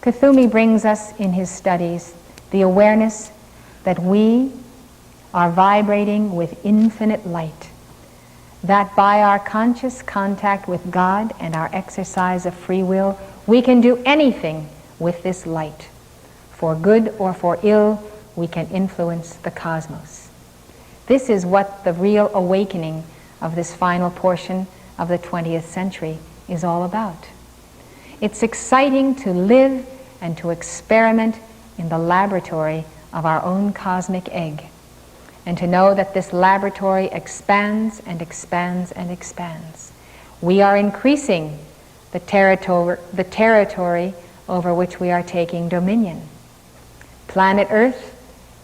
Kuthumi brings us in his studies the awareness that we are vibrating with infinite light, that by our conscious contact with God and our exercise of free will, we can do anything with this light. For good or for ill, we can influence the cosmos. This is what the real awakening of this final portion of the 20th century is all about. It's exciting to live and to experiment in the laboratory of our own cosmic egg, and to know that this laboratory expands and expands and expands. We are increasing the territory over which we are taking dominion. Planet Earth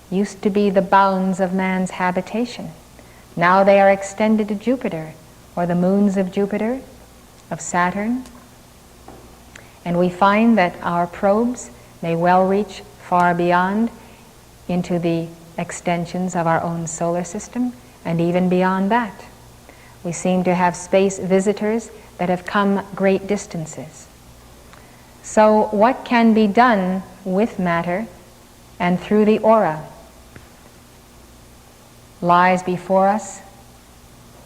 used to be the bounds of man's habitation. Now they are extended to Jupiter, or the moons of Jupiter, of Saturn. And we find that our probes may well reach far beyond into the extensions of our own solar system, and even beyond that. We seem to have space visitors that have come great distances. So what can be done with matter and through the aura lies before us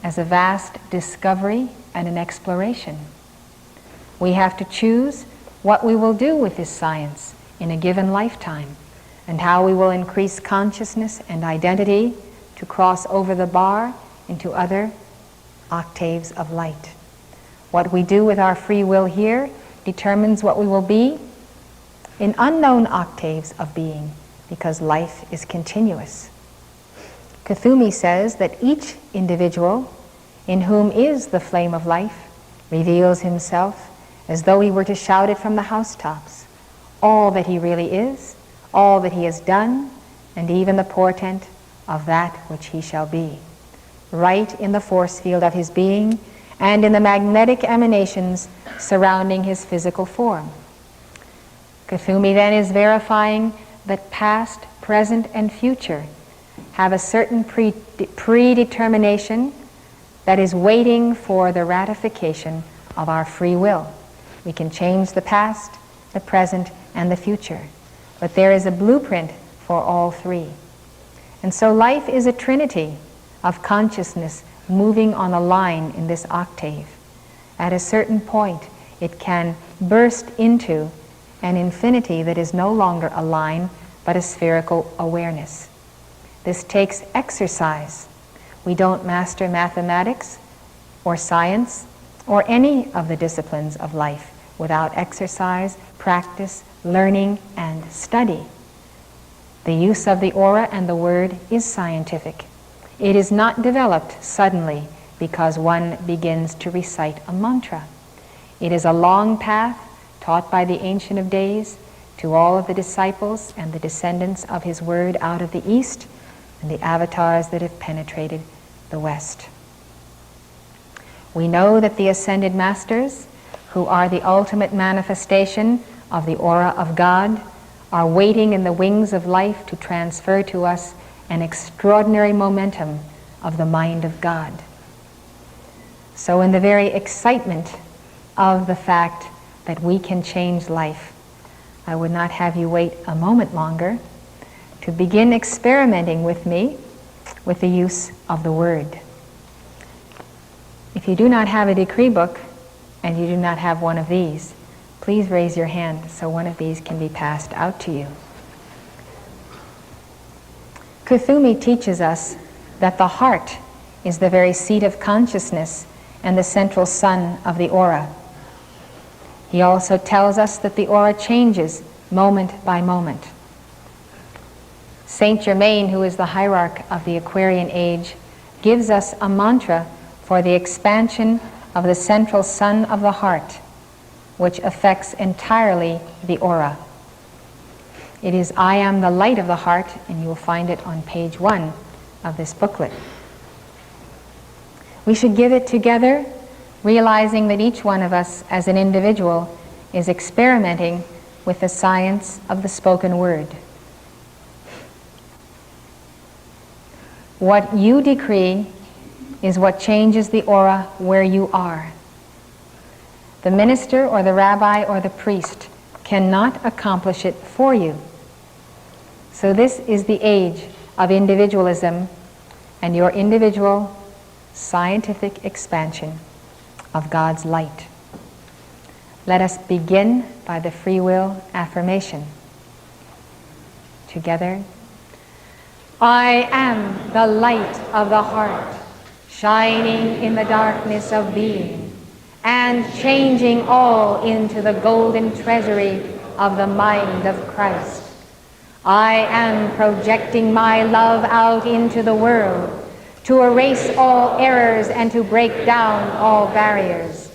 as a vast discovery and an exploration. We have to choose what we will do with this science in a given lifetime, and how we will increase consciousness and identity to cross over the bar into other octaves of light. What we do with our free will here determines what we will be in unknown octaves of being, because life is continuous. Kuthumi says that each individual in whom is the flame of life reveals himself as though he were to shout it from the housetops, all that he really is, all that he has done, and even the portent of that which he shall be, right in the force field of his being and in the magnetic emanations surrounding his physical form. Kuthumi then is verifying that past, present, and future have a certain predetermination that is waiting for the ratification of our free will. We can change the past, the present, and the future, but there is a blueprint for all three. And so life is a trinity of consciousness moving on a line in this octave. At a certain point, it can burst into an infinity that is no longer a line, but a spherical awareness. This takes exercise. We don't master mathematics or science or any of the disciplines of life without exercise, practice, learning, and study. The use of the aura and the word is scientific. It is not developed suddenly because one begins to recite a mantra. It is a long path taught by the Ancient of Days to all of the disciples and the descendants of his word out of the East, and the avatars that have penetrated the West. We know that the Ascended Masters, who are the ultimate manifestation of the aura of God, are waiting in the wings of life to transfer to us an extraordinary momentum of the mind of God. So in the very excitement of the fact that we can change life, I would not have you wait a moment longer to begin experimenting with me with the use of the word. If you do not have a decree book and you do not have one of these, please raise your hand so one of these can be passed out to you. Kuthumi teaches us that the heart is the very seat of consciousness and the central sun of the aura. He also tells us that the aura changes moment by moment. Saint Germain, who is the hierarch of the Aquarian age, gives us a mantra for the expansion of the central sun of the heart, which affects entirely the aura. It is I am the light of the heart, and you will find it on page 1 of this booklet. We should give it together, realizing that each one of us as an individual is experimenting with the science of the spoken word. What you decree is what changes the aura where you are. The minister or the rabbi or the priest cannot accomplish it for you. So this is the age of individualism and your individual scientific expansion of God's light. Let us begin by the free will affirmation. Together. I am the light of the heart, shining in the darkness of being, and changing all into the golden treasury of the mind of Christ. I am projecting my love out into the world to erase all errors and to break down all barriers.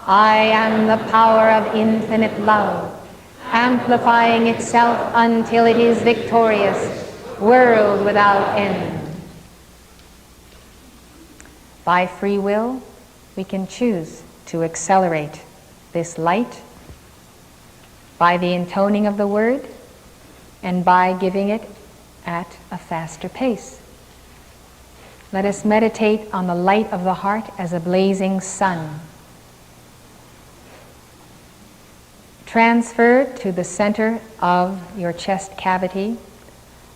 I am the power of infinite love, amplifying itself until it is victorious, world without end. By free will, we can choose to accelerate this light by the intoning of the word and by giving it at a faster pace. Let us meditate on the light of the heart as a blazing sun. Transfer to the center of your chest cavity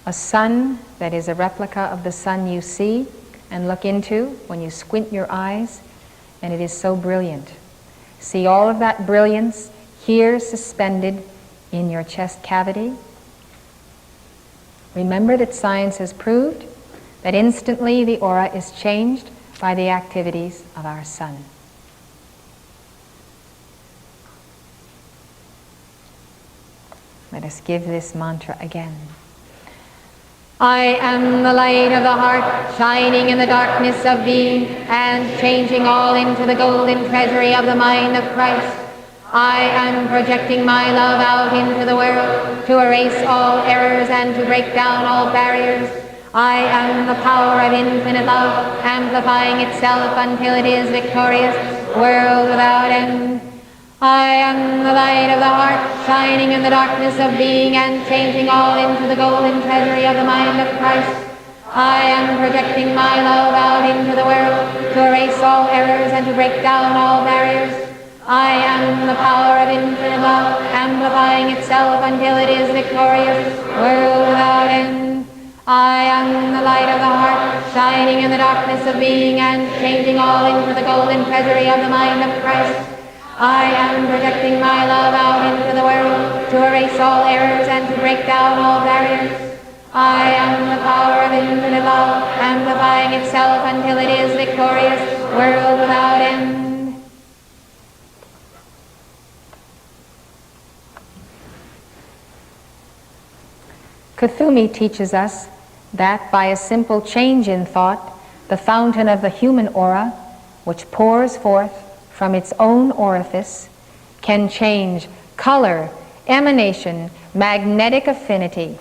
a sun that is a replica of the sun you see and look into when you squint your eyes, and it is so brilliant. See all of that brilliance here suspended in your chest cavity. Remember that science has proved that instantly the aura is changed by the activities of our sun. Let us give this mantra again. I am the light of the heart, shining in the darkness of being, and changing all into the golden treasury of the mind of Christ. I am projecting my love out into the world to erase all errors and to break down all barriers. I am the power of infinite love, amplifying itself until it is victorious, world without end. I am the light of the heart, shining in the darkness of being and changing all into the golden treasury of the mind of Christ. I am projecting my love out into the world to erase all errors and to break down all barriers. I am the power of infinite love, amplifying itself until it is victorious, world without end. I am the light of the heart, shining in the darkness of being and changing all into the golden treasury of the mind of Christ. I am projecting my love out into the world to erase all errors and to break down all barriers. I am the power of infinite love, amplifying itself until it is victorious, world without end. Kuthumi teaches us that by a simple change in thought, the fountain of the human aura, which pours forth from its own orifice, can change color, emanation, magnetic affinity,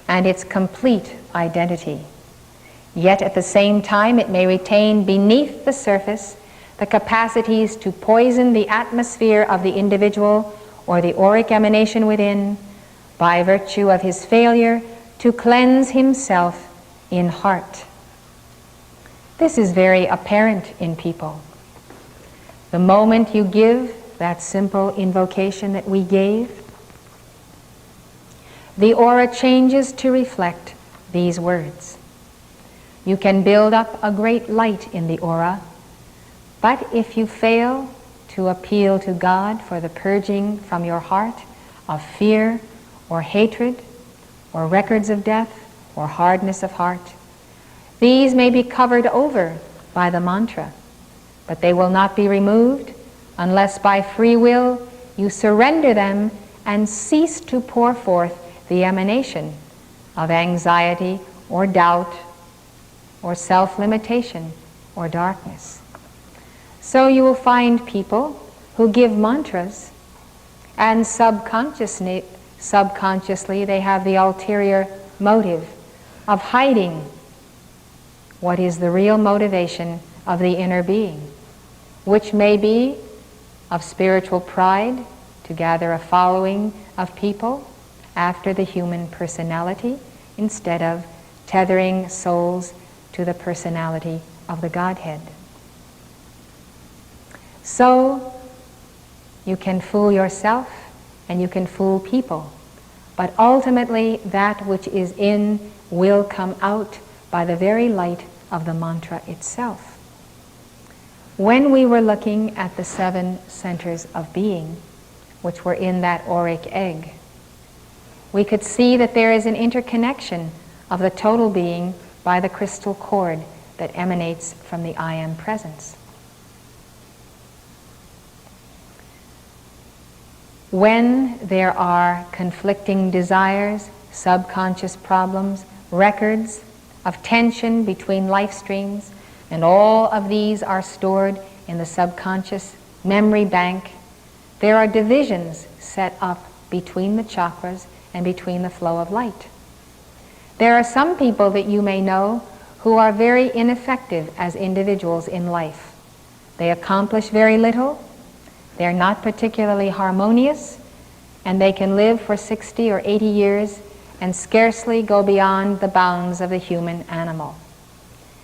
and its complete identity. Yet at the same time it may retain beneath the surface the capacities to poison the atmosphere of the individual or the auric emanation within by virtue of his failure to cleanse himself in heart. This is very apparent in people. The moment you give that simple invocation that we gave, the aura changes to reflect these words. You can build up a great light in the aura, but if you fail to appeal to God for the purging from your heart of fear or hatred or records of death or hardness of heart, these may be covered over by the mantra, but they will not be removed unless by free will you surrender them and cease to pour forth the emanation of anxiety or doubt or self-limitation or darkness. So you will find people who give mantras and subconsciously they have the ulterior motive of hiding what is the real motivation of the inner being, which may be of spiritual pride to gather a following of people after the human personality instead of tethering souls to the personality of the Godhead. So you can fool yourself and you can fool people. But ultimately, that which is in will come out by the very light of the mantra itself. When we were looking at the 7 centers of being, which were in that auric egg, we could see that there is an interconnection of the total being by the crystal cord that emanates from the I Am Presence. When there are conflicting desires, subconscious problems, records of tension between life streams, and all of these are stored in the subconscious memory bank, there are divisions set up between the chakras and between the flow of light. There are some people that you may know who are very ineffective as individuals in life. They accomplish very little, they're not particularly harmonious, and they can live for 60 or 80 years and scarcely go beyond the bounds of the human animal.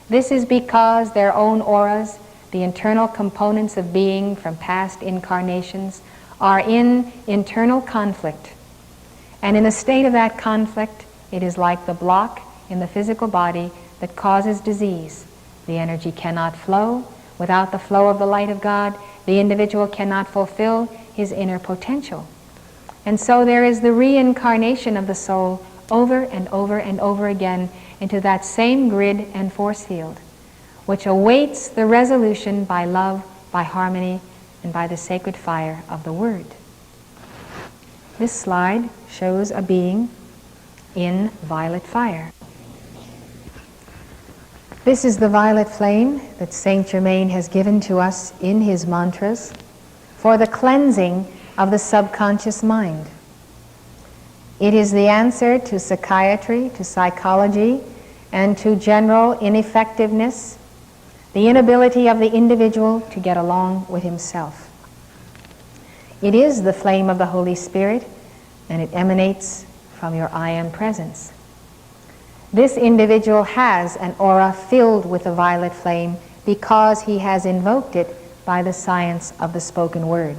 This is because their own auras, the internal components of being from past incarnations, are in internal conflict. And in a state of that conflict, it is like the block in the physical body that causes disease. The energy cannot flow. Without the flow of the light of God, the individual cannot fulfill his inner potential. And so there is the reincarnation of the soul over and over and over again into that same grid and force field, which awaits the resolution by love, by harmony, and by the sacred fire of the Word. This slide shows a being in violet fire. This is the violet flame that Saint Germain has given to us in his mantras for the cleansing of the subconscious mind. It is the answer to psychiatry, to psychology, and to general ineffectiveness, the inability of the individual to get along with himself. It is the flame of the Holy Spirit, and it emanates from your I Am Presence. This individual has an aura filled with the violet flame because he has invoked it by the science of the spoken word.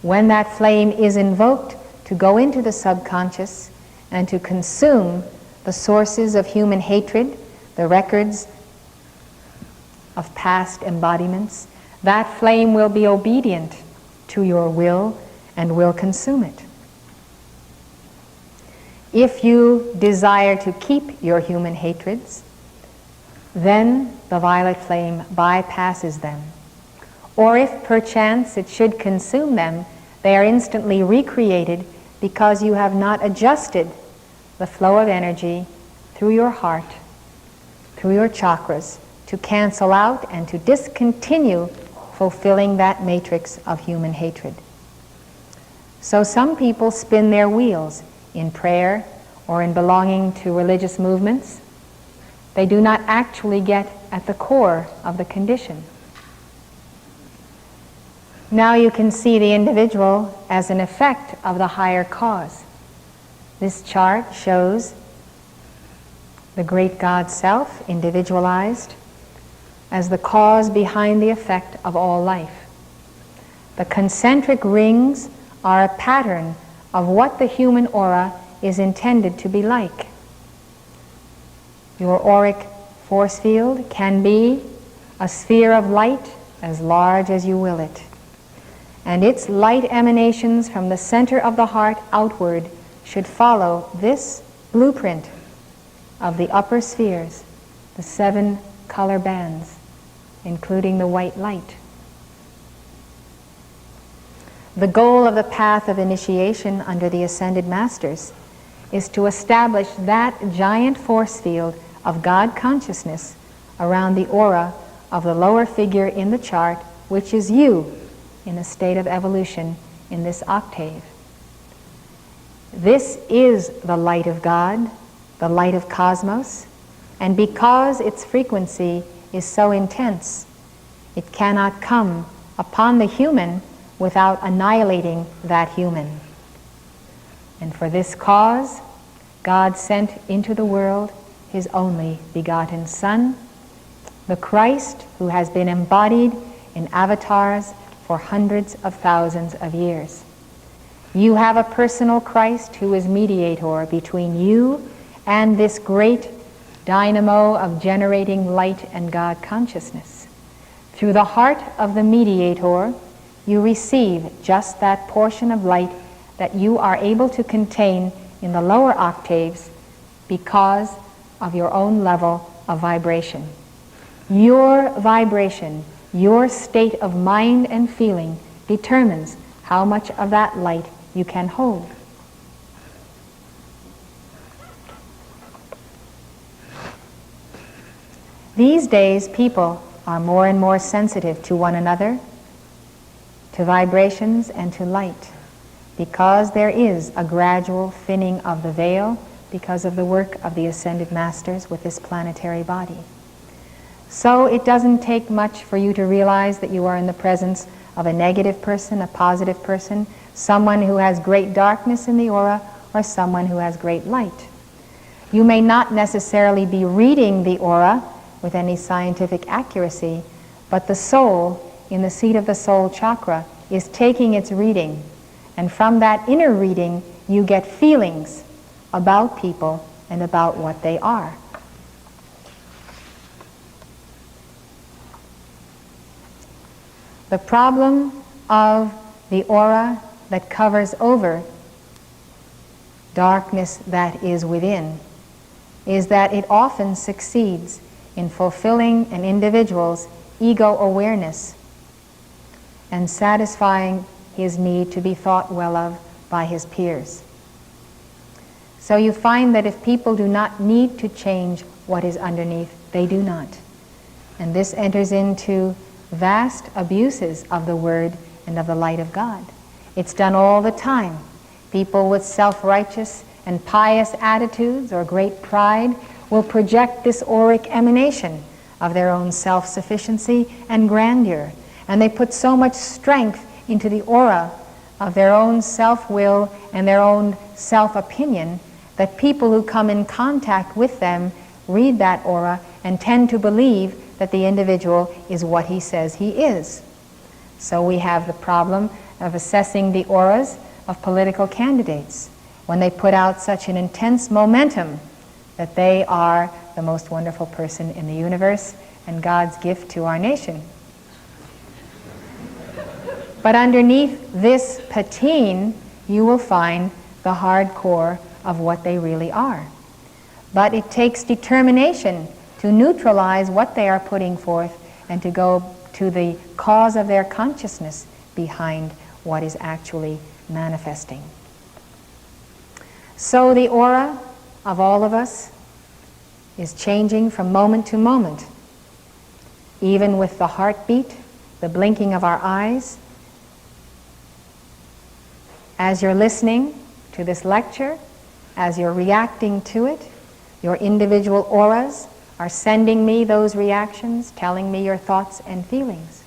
When that flame is invoked to go into the subconscious and to consume the sources of human hatred, the records of past embodiments, that flame will be obedient to your will and will consume it. If you desire to keep your human hatreds, then the violet flame bypasses them. Or if perchance it should consume them, they are instantly recreated because you have not adjusted the flow of energy through your heart, through your chakras, to cancel out and to discontinue fulfilling that matrix of human hatred. So some people spin their wheels in prayer or in belonging to religious movements. They do not actually get at the core of the condition. Now you can see the individual as an effect of the higher cause. This chart shows the great God Self, individualized, as the cause behind the effect of all life. The concentric rings are a pattern of what the human aura is intended to be like. Your auric force field can be a sphere of light as large as you will it. And its light emanations from the center of the heart outward should follow this blueprint of the upper spheres, the 7 color bands, including the white light. The goal of the path of initiation under the Ascended Masters is to establish that giant force field of God consciousness around the aura of the lower figure in the chart, which is you in a state of evolution in this octave. This is the light of God, the light of cosmos, and because its frequency is so intense, it cannot come upon the human without annihilating that human. And for this cause, God sent into the world his only begotten Son, the Christ, who has been embodied in avatars for hundreds of thousands of years. You have a personal Christ who is mediator between you and this great dynamo of generating light and God consciousness. Through the heart of the mediator, you receive just that portion of light that you are able to contain in the lower octaves because of your own level of vibration. Your vibration, your state of mind and feeling determines how much of that light you can hold. These days, people are more and more sensitive to one another, to vibrations, and to light, because there is a gradual thinning of the veil because of the work of the Ascended Masters with this planetary body. So it doesn't take much for you to realize that you are in the presence of a negative person, a positive person, someone who has great darkness in the aura, or someone who has great light. You may not necessarily be reading the aura with any scientific accuracy, but the soul, in the seat of the soul chakra, is taking its reading. And from that inner reading, you get feelings about people and about what they are. The problem of the aura that covers over darkness that is within is that it often succeeds in fulfilling an individual's ego awareness and satisfying his need to be thought well of by his peers. So you find that if people do not need to change what is underneath, they do not. And this enters into vast abuses of the Word and of the light of God. It's done all the time. People with self-righteous and pious attitudes or great pride will project this auric emanation of their own self-sufficiency and grandeur. And they put so much strength into the aura of their own self-will and their own self-opinion that people who come in contact with them read that aura and tend to believe that the individual is what he says he is. So we have the problem of assessing the auras of political candidates when they put out such an intense momentum that they are the most wonderful person in the universe and God's gift to our nation. But underneath this patine, you will find the hard core of what they really are. But it takes determination to neutralize what they are putting forth and to go to the cause of their consciousness behind what is actually manifesting. So the aura of all of us is changing from moment to moment. Even with the heartbeat, the blinking of our eyes. As you're listening to this lecture, as you're reacting to it, your individual auras are sending me those reactions, telling me your thoughts and feelings.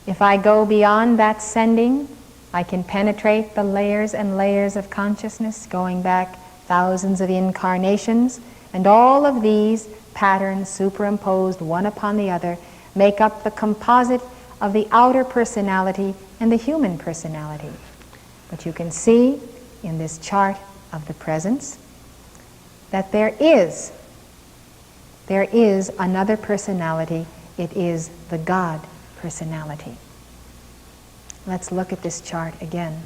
If I go beyond that sending, I can penetrate the layers and layers of consciousness going back thousands of incarnations, and all of these patterns superimposed one upon the other make up the composite of the outer personality and the human personality. But you can see in this chart of the presence that there is another personality. It is the God personality. Let's look at this chart again.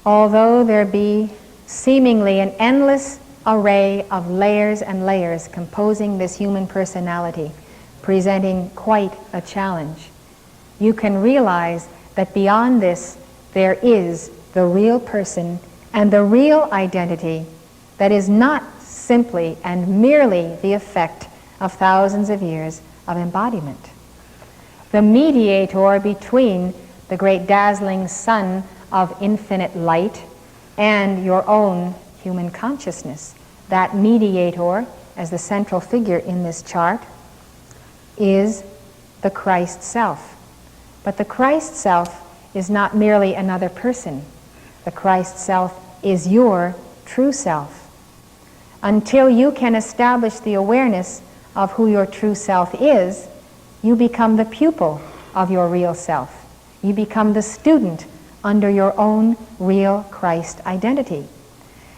Although there be seemingly an endless array of layers and layers composing this human personality, presenting quite a challenge, you can realize that beyond this there is the real person and the real identity that is not simply and merely the effect of thousands of years of embodiment. The mediator between the great dazzling sun of infinite light and your own human consciousness, that mediator, as the central figure in this chart, is the Christ self. But the Christ self is not merely another person. The Christ self is your true self. Until you can establish the awareness of who your true self is, you become the pupil of your real self. You become the student under your own real Christ identity.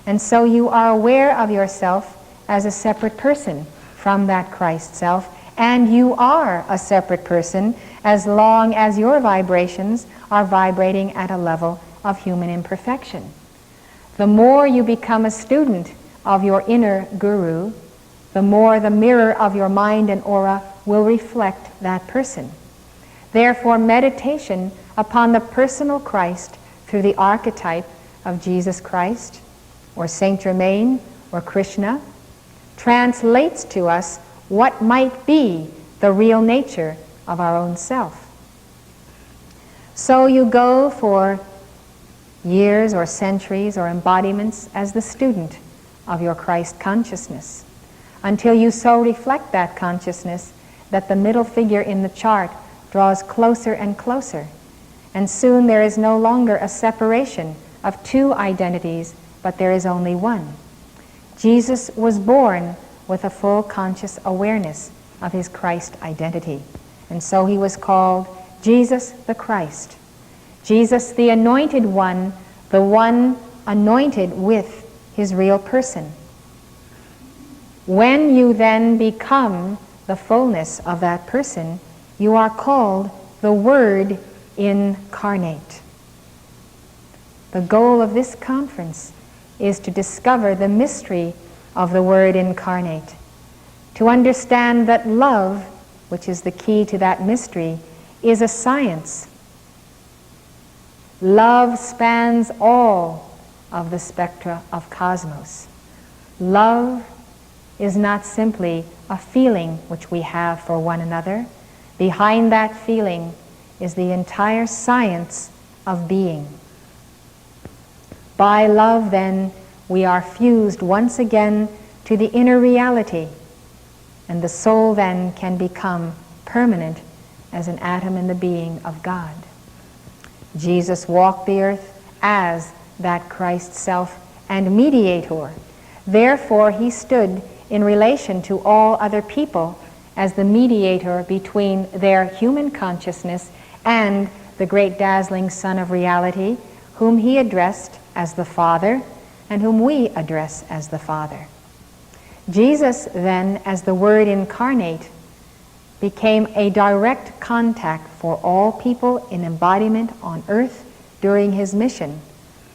And so you are aware of yourself as a separate person from that Christ self, and you are a separate person as long as your vibrations are vibrating at a level of human imperfection. The more you become a student of your inner guru, the more the mirror of your mind and aura will reflect that person. Therefore, meditation upon the personal Christ through the archetype of Jesus Christ, or Saint Germain, or Krishna, translates to us what might be the real nature of our own self. So you go for years or centuries or embodiments as the student of your Christ consciousness, until you so reflect that consciousness that the middle figure in the chart draws closer and closer, and soon there is no longer a separation of two identities, but there is only one. Jesus was born with a full conscious awareness of his Christ identity, and so he was called Jesus the Christ, Jesus the Anointed One, the one anointed with his real person. When you then become the fullness of that person, you are called the Word incarnate. The goal of this conference is to discover the mystery of the Word incarnate, to understand that love, which is the key to that mystery, is a science. Love spans all of the spectra of cosmos. Love is not simply a feeling which we have for one another. Behind that feeling is the entire science of being. By love, then, we are fused once again to the inner reality, and the soul then can become permanent as an atom in the being of God. Jesus walked the earth as that Christ self and mediator. Therefore, he stood in relation to all other people as the mediator between their human consciousness and the great dazzling Son of Reality, whom he addressed as the Father and whom we address as the Father. Jesus then, as the Word incarnate, became a direct contact for all people in embodiment on earth during his mission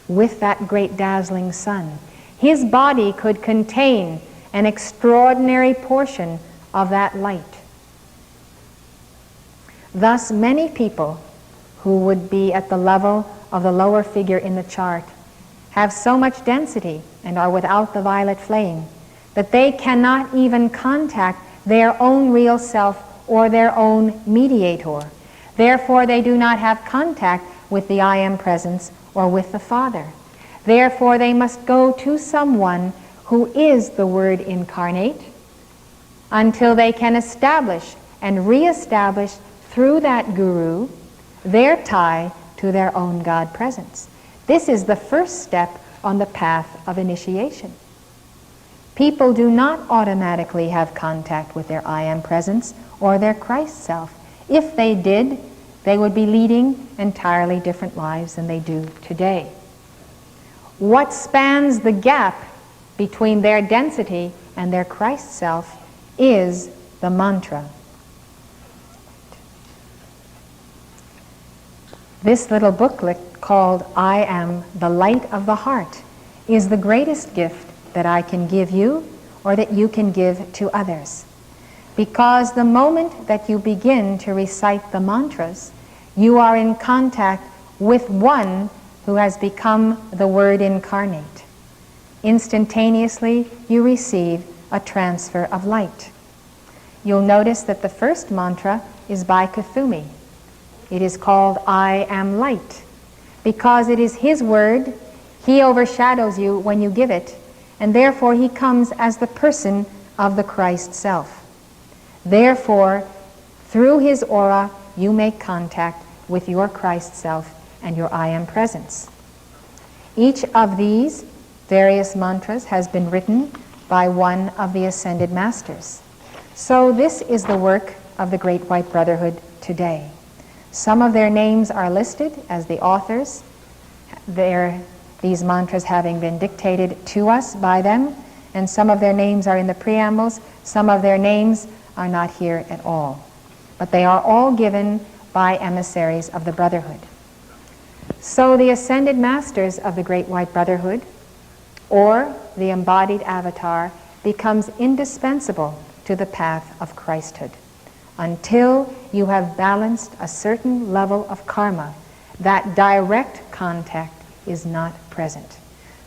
with that great dazzling sun. His body could contain an extraordinary portion of that light. Thus, many people who would be at the level of the lower figure in the chart have so much density and are without the violet flame that they cannot even contact their own real self or their own mediator. Therefore, they do not have contact with the I Am Presence or with the Father. Therefore, they must go to someone who is the Word incarnate until they can establish and re-establish through that guru their tie to their own God presence. This is the first step on the path of initiation. People do not automatically have contact with their I Am Presence or their Christ self. If they did, they would be leading entirely different lives than they do today. What spans the gap between their density and their Christ self is the mantra. This little booklet called I Am the Light of the Heart is the greatest gift that I can give you or that you can give to others. Because the moment that you begin to recite the mantras, you are in contact with one who has become the Word incarnate. Instantaneously, you receive a transfer of light. You'll notice that the first mantra is by Kuthumi. It is called I Am Light. Because it is his word, he overshadows you when you give it, and therefore he comes as the person of the Christ self. Therefore, through his aura, you make contact with your Christ self and your I Am Presence. Each of these various mantras has been written by one of the Ascended Masters. So this is the work of the Great White Brotherhood today. Some of their names are listed as the authors, these mantras having been dictated to us by them, and some of their names are in the preambles, some of their names are not here at all. But they are all given by emissaries of the Brotherhood. So the ascended masters of the Great White Brotherhood, or the embodied avatar, becomes indispensable to the path of Christhood. Until you have balanced a certain level of karma, that direct contact is not present.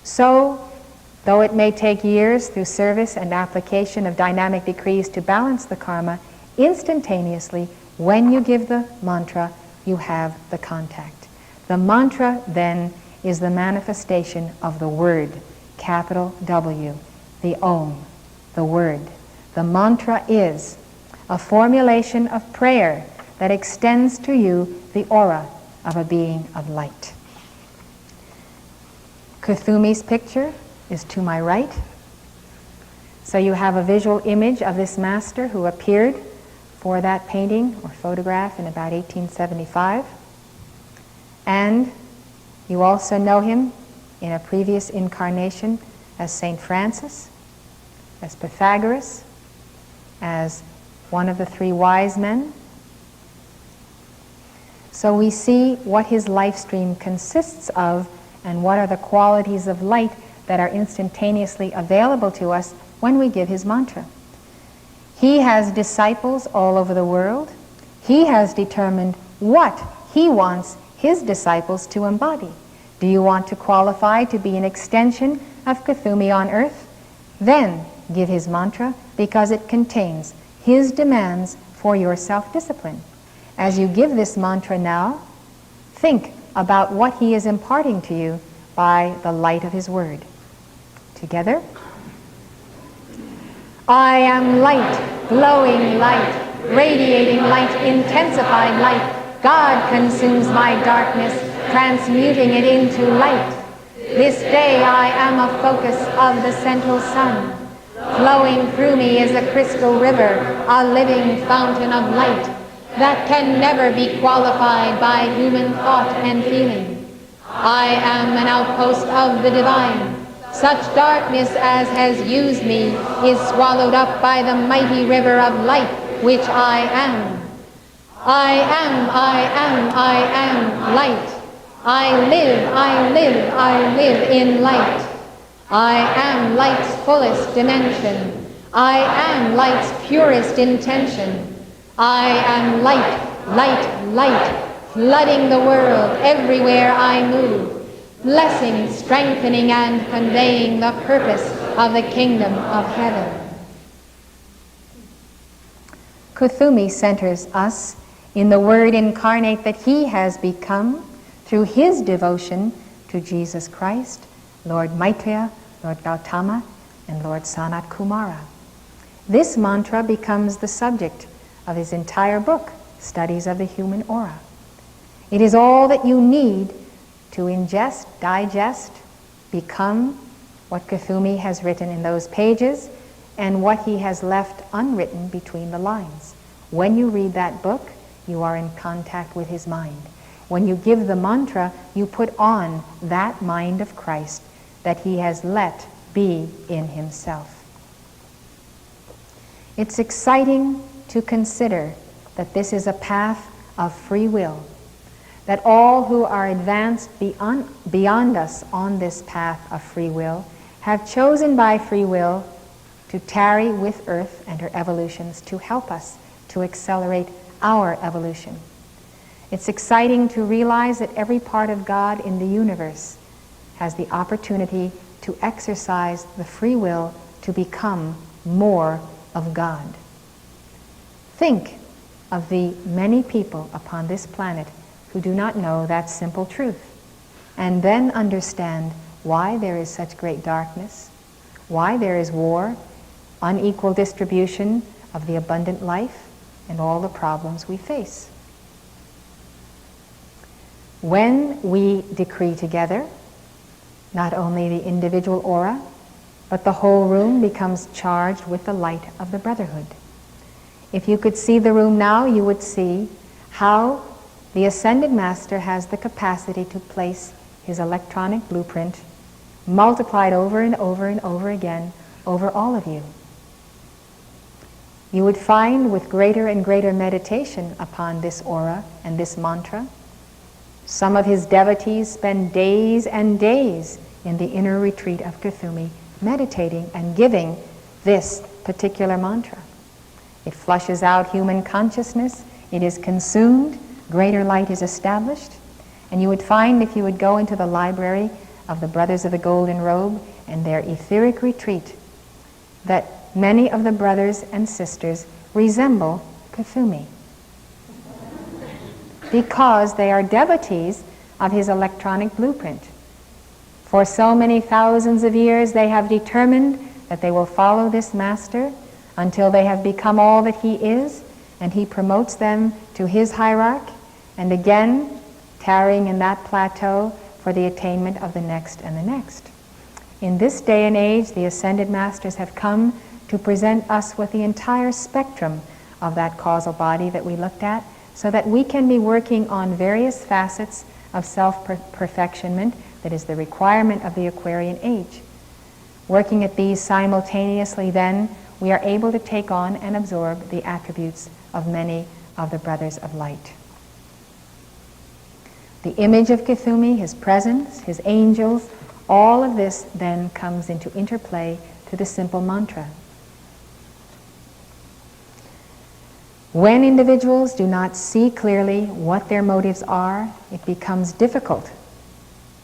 So, though it may take years through service and application of dynamic decrees to balance the karma, instantaneously, when you give the mantra, you have the contact. The mantra, then, is the manifestation of the word, capital W, the Om, the word. The mantra is a formulation of prayer that extends to you the aura of a being of light. Kuthumi's picture is to my right. So you have a visual image of this master who appeared for that painting or photograph in about 1875. And you also know him in a previous incarnation as St. Francis, as Pythagoras, as one of the three wise men. So we see what his life stream consists of and what are the qualities of light that are instantaneously available to us when we give his mantra. He has disciples all over the world. He has determined what he wants his disciples to embody. Do you want to qualify to be an extension of Kuthumi on earth? Then give his mantra, because it contains his demands for your self-discipline. As you give this mantra now, think about what he is imparting to you by the light of his word. Together. I am light, glowing light, radiating light, intensified light. God consumes my darkness, transmuting it into light. This day I am a focus of the central sun. Flowing through me is a crystal river, a living fountain of light that can never be qualified by human thought and feeling. I am an outpost of the divine. Such darkness as has used me is swallowed up by the mighty river of light, which I am. I am, I am, I am light. I live, I live, I live in light. I am light's fullest dimension. I am light's purest intention. I am light, light, light, flooding the world everywhere I move, blessing, strengthening, and conveying the purpose of the kingdom of heaven. Kuthumi centers us in the Word incarnate that he has become through his devotion to Jesus Christ, Lord Maitreya, Lord Gautama, and Lord Sanat Kumara. This mantra becomes the subject of his entire book, Studies of the Human Aura. It is all that you need to ingest, digest, become what Kuthumi has written in those pages and what he has left unwritten between the lines. When you read that book, you are in contact with his mind. When you give the mantra, you put on that mind of Christ that he has let be in himself. It's exciting to consider that this is a path of free will, that all who are advanced beyond us on this path of free will have chosen by free will to tarry with Earth and her evolutions to help us to accelerate our evolution. It's exciting to realize that every part of God in the universe has the opportunity to exercise the free will to become more of God. Think of the many people upon this planet who do not know that simple truth, and then understand why there is such great darkness, why there is war, unequal distribution of the abundant life, and all the problems we face. When we decree together, not only the individual aura, but the whole room becomes charged with the light of the Brotherhood. If you could see the room now, you would see how the Ascended Master has the capacity to place his electronic blueprint, multiplied over and over and over again, over all of you. You would find with greater and greater meditation upon this aura and this mantra, some of his devotees spend days and days in the inner retreat of Kuthumi, meditating and giving this particular mantra. It flushes out human consciousness, it is consumed, greater light is established, and you would find if you would go into the library of the Brothers of the Golden Robe and their etheric retreat, that many of the brothers and sisters resemble Kuthumi, because they are devotees of his electronic blueprint. For so many thousands of years they have determined that they will follow this master until they have become all that he is, and he promotes them to his hierarchy, and again tarrying in that plateau for the attainment of the next and the next. In this day and age, the Ascended Masters have come to present us with the entire spectrum of that causal body that we looked at, so that we can be working on various facets of self-perfectionment that is the requirement of the Aquarian age. Working at these simultaneously, then, we are able to take on and absorb the attributes of many of the Brothers of Light. The image of Kuthumi, his presence, his angels, all of this then comes into interplay to the simple mantra. When individuals do not see clearly what their motives are, it becomes difficult,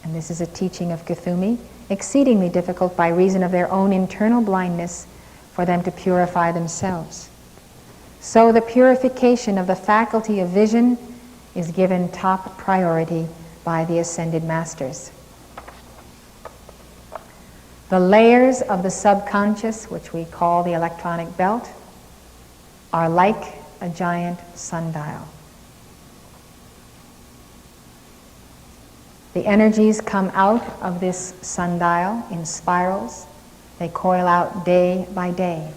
and this is a teaching of Kuthumi, exceedingly difficult by reason of their own internal blindness, for them to purify themselves. So the purification of the faculty of vision is given top priority by the Ascended Masters. The layers of the subconscious, which we call the electronic belt, are like a giant sundial. The energies come out of this sundial in spirals. They coil out day by day.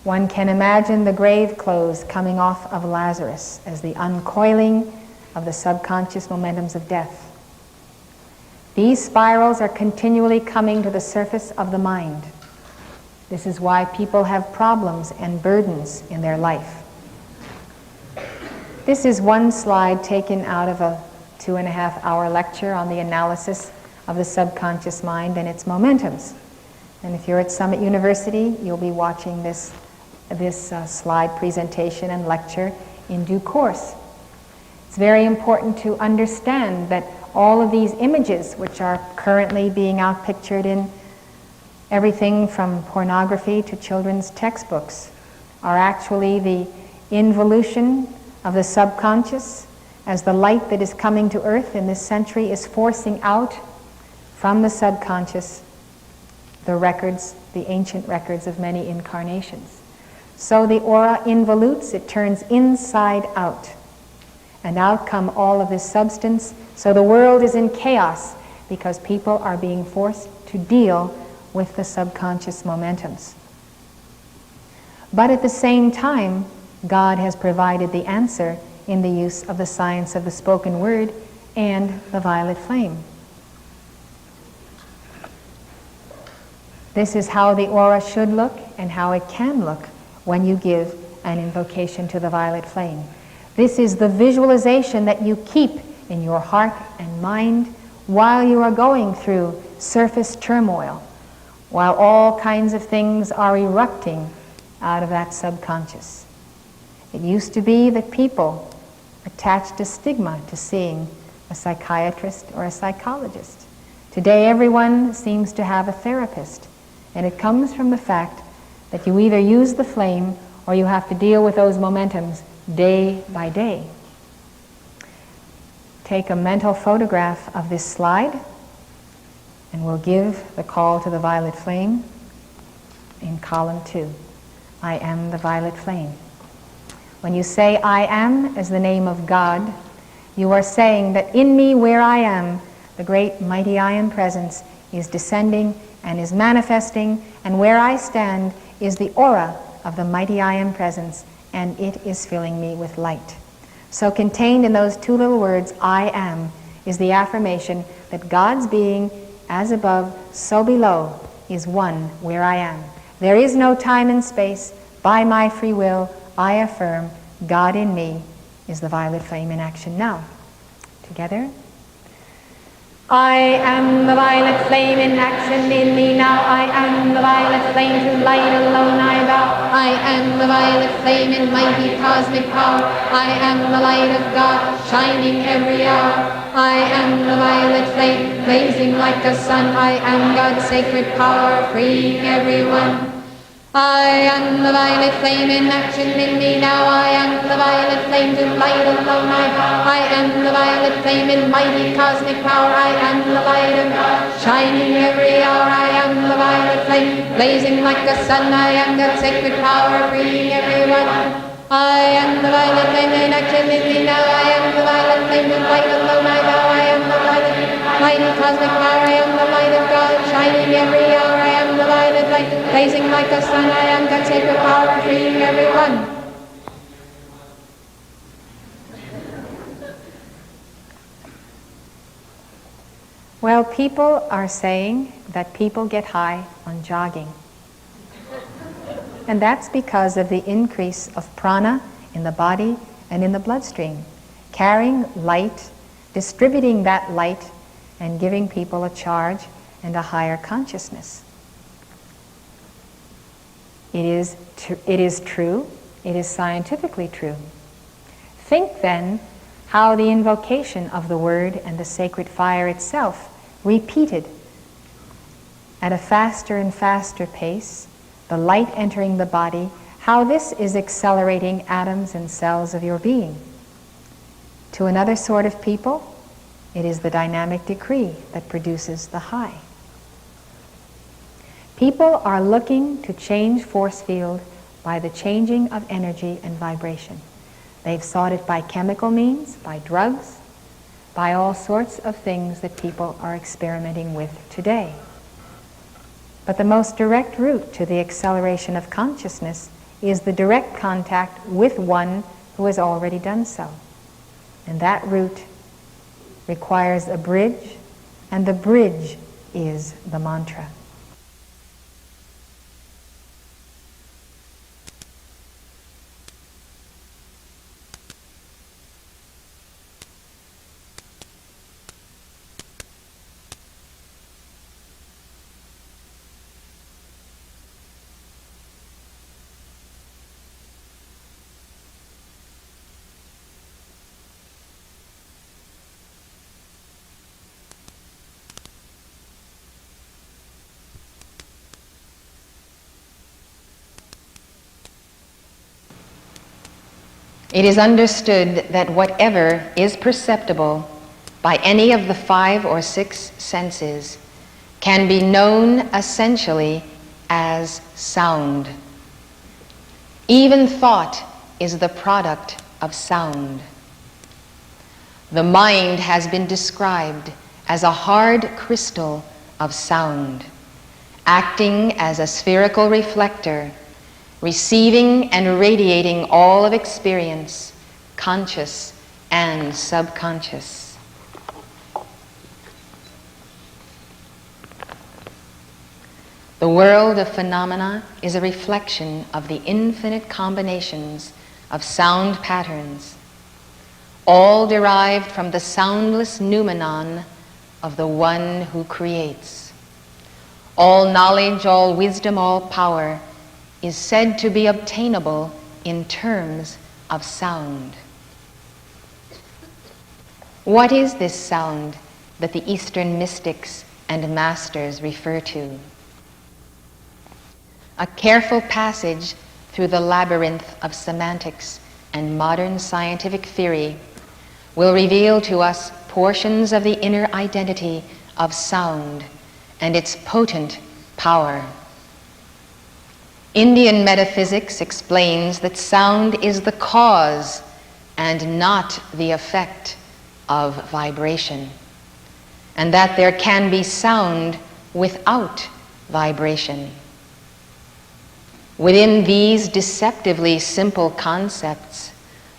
One can imagine the grave clothes coming off of Lazarus as the uncoiling of the subconscious momentums of death. These spirals are continually coming to the surface of the mind. This is why people have problems and burdens in their life. This is one slide taken out of a 2.5-hour lecture on the analysis of the subconscious mind and its momentums. And if you're at Summit University, you'll be watching this slide presentation and lecture in due course. It's very important to understand that all of these images, which are currently being outpictured in everything from pornography to children's textbooks, are actually the involution of the subconscious as the light that is coming to Earth in this century is forcing out from the subconscious the records, the ancient records of many incarnations. So the aura involutes, it turns inside out. And out come all of this substance. So the world is in chaos because people are being forced to deal with the subconscious momentums. But at the same time, God has provided the answer in the use of the science of the spoken word and the violet flame. This is how the aura should look and how it can look when you give an invocation to the violet flame. This is the visualization that you keep in your heart and mind while you are going through surface turmoil, while all kinds of things are erupting out of that subconscious. It used to be that people attached a stigma to seeing a psychiatrist or a psychologist. Today everyone seems to have a therapist, and it comes from the fact that you either use the flame or you have to deal with those momentums day by day. Take a mental photograph of this slide, and we'll give the call to the violet flame in column 2. I am the violet flame. When you say I am as the name of God, you are saying that in me where I am, the great mighty I Am presence is descending and is manifesting, and where I stand is the aura of the mighty I Am presence, and it is filling me with light. So contained in those two little words, I am, is the affirmation that God's being, as above, so below, is one where I am. There is no time and space. By my free will, I affirm God in me is the violet flame in action now. Together. I am the violet flame in action in me now. I am the violet flame to light alone I bow. I am the violet flame in mighty cosmic power. I am the light of God shining every hour. I am the violet flame blazing like a sun. I am God's sacred power freeing everyone. I am the violet flame in action in me now. I am the violet flame to light alone I bow. I am the violet flame in mighty cosmic power. I am the light of God shining every hour. I am the violet flame blazing like the sun. I am God's sacred power freeing everyone. I am the violet flame in action in me now. I am the violet flame to light alone I bow. I am the violet mighty cosmic power. I am the light of God shining every hour. I am the violet light blazing like the sun. I am God's sacred power freeing everyone. Well, people are saying that people get high on jogging. And that's because of the increase of prana in the body and in the bloodstream, carrying light, distributing that light, and giving people a charge and a higher consciousness. It is true, it is scientifically true. Think then how the invocation of the word and the sacred fire itself, repeated at a faster and faster pace, the light entering the body, how this is accelerating atoms and cells of your being. To another sort of people, it is the dynamic decree that produces the high. People are looking to change force field by the changing of energy and vibration. They've sought it by chemical means, by drugs, by all sorts of things that people are experimenting with today. But the most direct route to the acceleration of consciousness is the direct contact with one who has already done so. And that route requires a bridge, and the bridge is the mantra. It is understood that whatever is perceptible by any of the 5 or 6 senses can be known essentially as sound. Even thought is the product of sound. The mind has been described as a hard crystal of sound, acting as a spherical reflector, receiving and radiating all of experience, conscious and subconscious. The world of phenomena is a reflection of the infinite combinations of sound patterns, all derived from the soundless noumenon of the one who creates. All knowledge, all wisdom, all power is said to be obtainable in terms of sound. What is this sound that the Eastern mystics and masters refer to? A careful passage through the labyrinth of semantics and modern scientific theory will reveal to us portions of the inner identity of sound and its potent power. Indian metaphysics explains that sound is the cause and not the effect of vibration, and that there can be sound without vibration. Within these deceptively simple concepts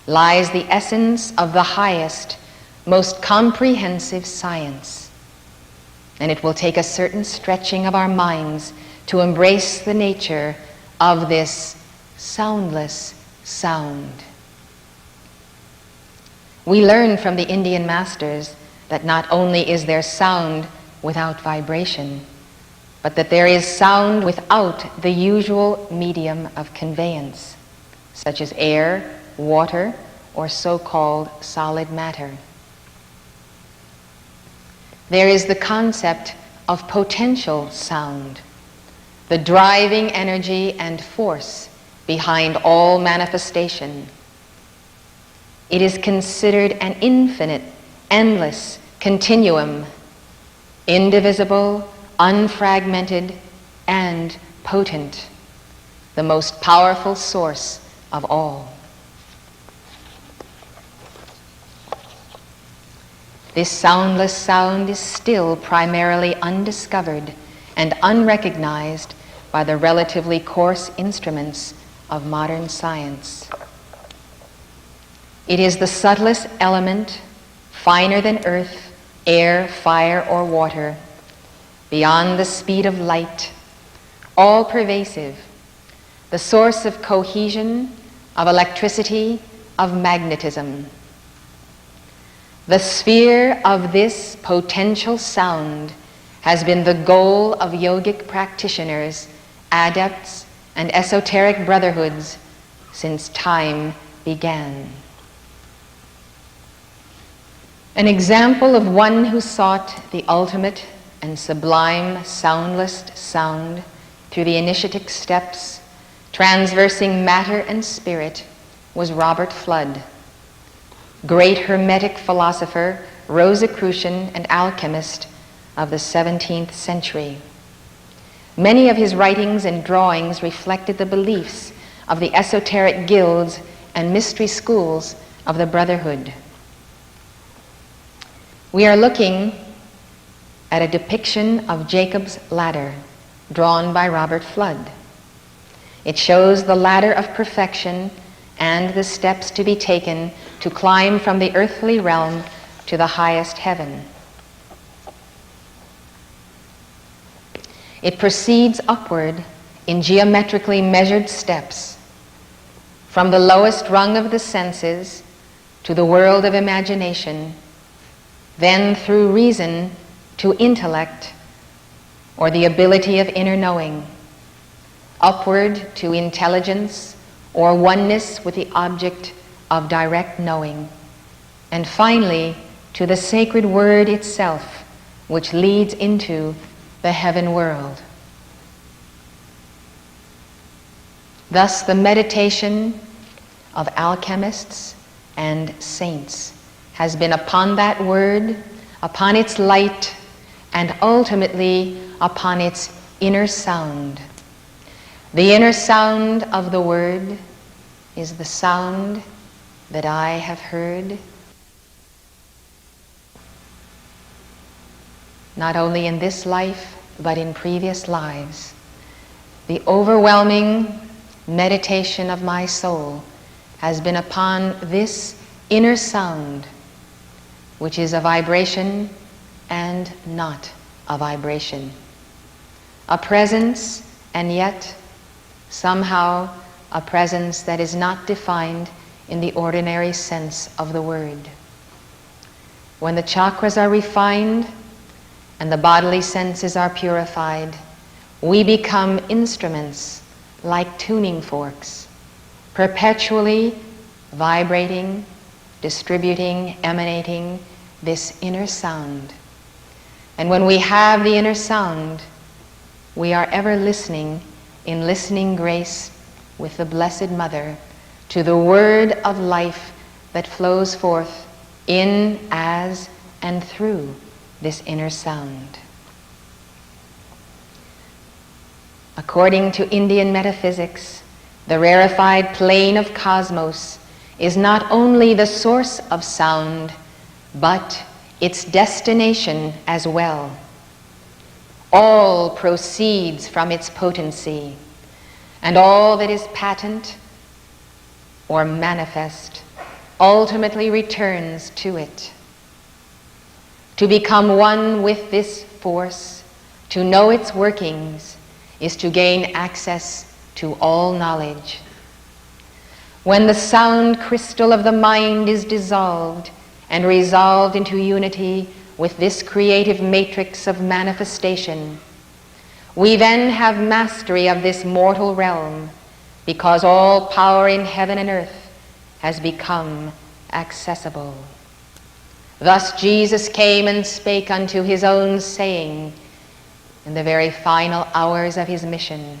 lies the essence of the highest, most comprehensive science. And it will take a certain stretching of our minds to embrace the nature of this soundless sound. We learn from the Indian masters that not only is there sound without vibration, but that there is sound without the usual medium of conveyance, such as air, water, or so-called solid matter. There is the concept of potential sound, the driving energy and force behind all manifestation. It is considered an infinite, endless continuum, indivisible, unfragmented, and potent, the most powerful source of all. This soundless sound is still primarily undiscovered and unrecognized by the relatively coarse instruments of modern science. It is the subtlest element, finer than earth, air, fire, or water, beyond the speed of light, all-pervasive, the source of cohesion, of electricity, of magnetism. The sphere of this potential sound has been the goal of yogic practitioners, adepts, and esoteric brotherhoods since time began. An example of one who sought the ultimate and sublime soundless sound through the initiatic steps, transversing matter and spirit, was Robert Fludd, great Hermetic philosopher, Rosicrucian, and alchemist of the 17th century. Many of his writings and drawings reflected the beliefs of the esoteric guilds and mystery schools of the Brotherhood. We are looking at a depiction of Jacob's ladder, drawn by Robert Fludd. It shows the ladder of perfection and the steps to be taken to climb from the earthly realm to the highest heaven. It proceeds upward in geometrically measured steps, from the lowest rung of the senses to the world of imagination, then through reason to intellect, or the ability of inner knowing, upward to intelligence or oneness with the object of direct knowing, and finally to the sacred word itself, which leads into the heaven world. Thus, the meditation of alchemists and saints has been upon that word, upon its light, and ultimately upon its inner sound. The inner sound of the word is the sound that I have heard, not only in this life, but in previous lives. The overwhelming meditation of my soul has been upon this inner sound, which is a vibration and not a vibration. A presence, and yet somehow a presence that is not defined in the ordinary sense of the word. When the chakras are refined and the bodily senses are purified, we become instruments like tuning forks, perpetually vibrating, distributing, emanating this inner sound. And when we have the inner sound, we are ever listening in listening grace with the Blessed Mother to the word of life that flows forth in, as, and through this inner sound. According to Indian metaphysics, the rarefied plane of cosmos is not only the source of sound, but its destination as well. All proceeds from its potency, and all that is patent or manifest ultimately returns to it. To become one with this force, to know its workings, is to gain access to all knowledge. When the sound crystal of the mind is dissolved and resolved into unity with this creative matrix of manifestation, we then have mastery of this mortal realm, because all power in heaven and earth has become accessible. Thus Jesus came and spake unto his own, saying, in the very final hours of his mission,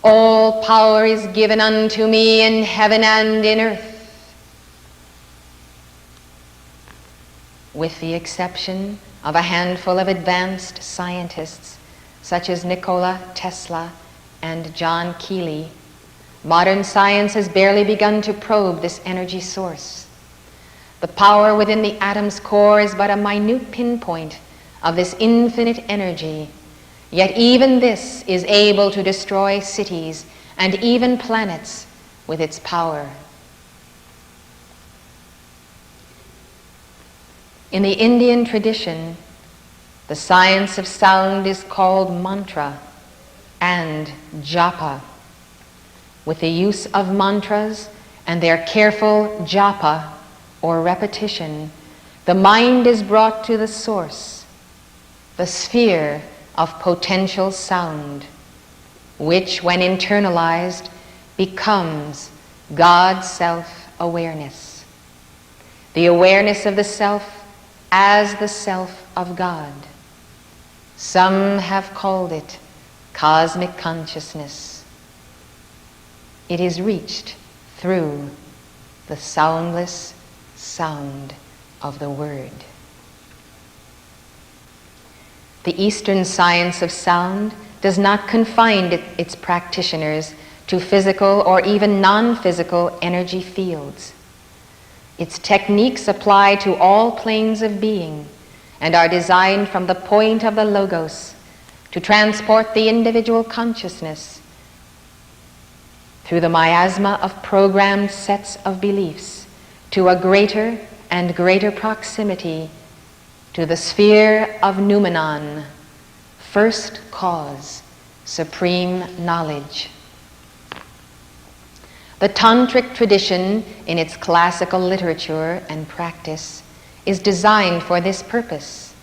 all power is given unto me in heaven and in earth, with the exception of a handful of advanced scientists such as Nikola Tesla and John Keely. Modern science has barely begun to probe this energy source. The power within the atom's core is but a minute pinpoint of this infinite energy, yet even this is able to destroy cities and even planets with its power. In the Indian tradition, the science of sound is called mantra and japa. With the use of mantras and their careful japa, or repetition, the mind is brought to the source, the sphere of potential sound, which, when internalized, becomes God's self-awareness, the awareness of the self as the self of God. Some have called it cosmic consciousness. It is reached through the soundless sound of the Word. The Eastern science of sound does not confine its practitioners to physical or even non-physical energy fields. Its techniques apply to all planes of being and are designed from the point of the Logos to transport the individual consciousness through the miasma of programmed sets of beliefs to a greater and greater proximity to the sphere of noumenon, first cause, supreme knowledge. The Tantric tradition, in its classical literature and practice, is designed for this purpose: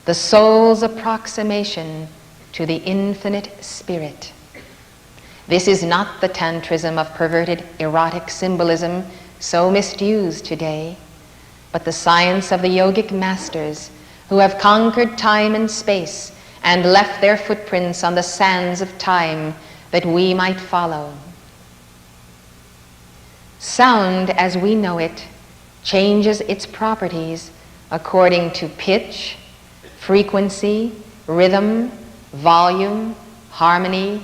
the soul's approximation to the infinite spirit. This is not the tantrism of perverted erotic symbolism so misused today, but the science of the yogic masters who have conquered time and space and left their footprints on the sands of time that we might follow. Sound, as we know it, changes its properties according to pitch, frequency, rhythm, volume, harmony,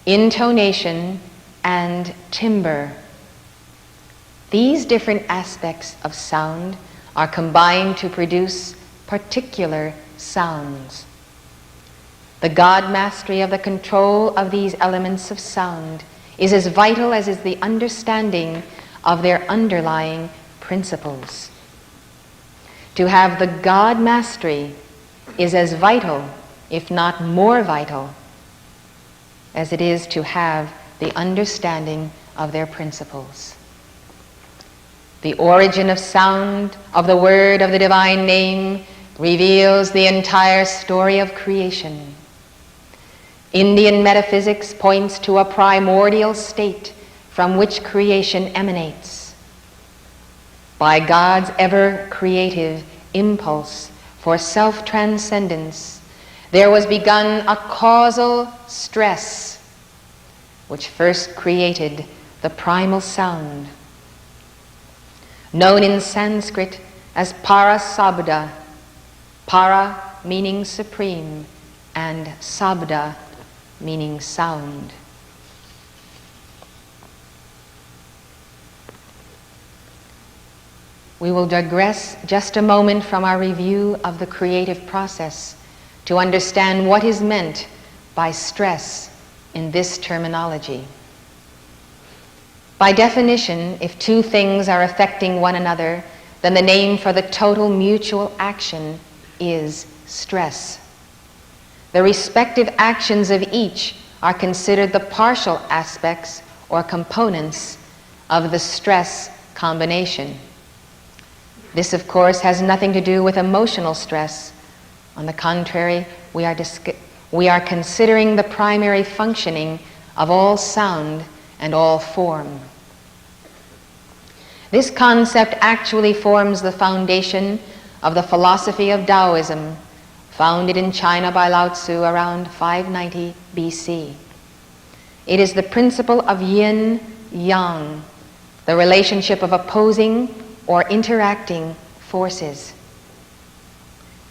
intonation, and timbre. These different aspects of sound are combined to produce particular sounds. The God mastery of the control of these elements of sound is as vital as is the understanding of their underlying principles. To have the God mastery is as vital, if not more vital, as it is to have the understanding of their principles. The origin of sound, of the word of the divine name, reveals the entire story of creation. Indian metaphysics points to a primordial state from which creation emanates. By God's ever-creative impulse for self-transcendence, there was begun a causal stress which first created the primal sound, known in Sanskrit as Parasabda, para meaning supreme and sabda meaning sound. We will digress just a moment from our review of the creative process to understand what is meant by stress in this terminology. By definition, if two things are affecting one another, then the name for the total mutual action is stress. The respective actions of each are considered the partial aspects or components of the stress combination. This, of course, has nothing to do with emotional stress. On the contrary, we are considering the primary functioning of all sound and all form. This concept actually forms the foundation of the philosophy of Taoism, founded in China by Lao Tzu around 590 BC. It is the principle of yin-yang, the relationship of opposing or interacting forces.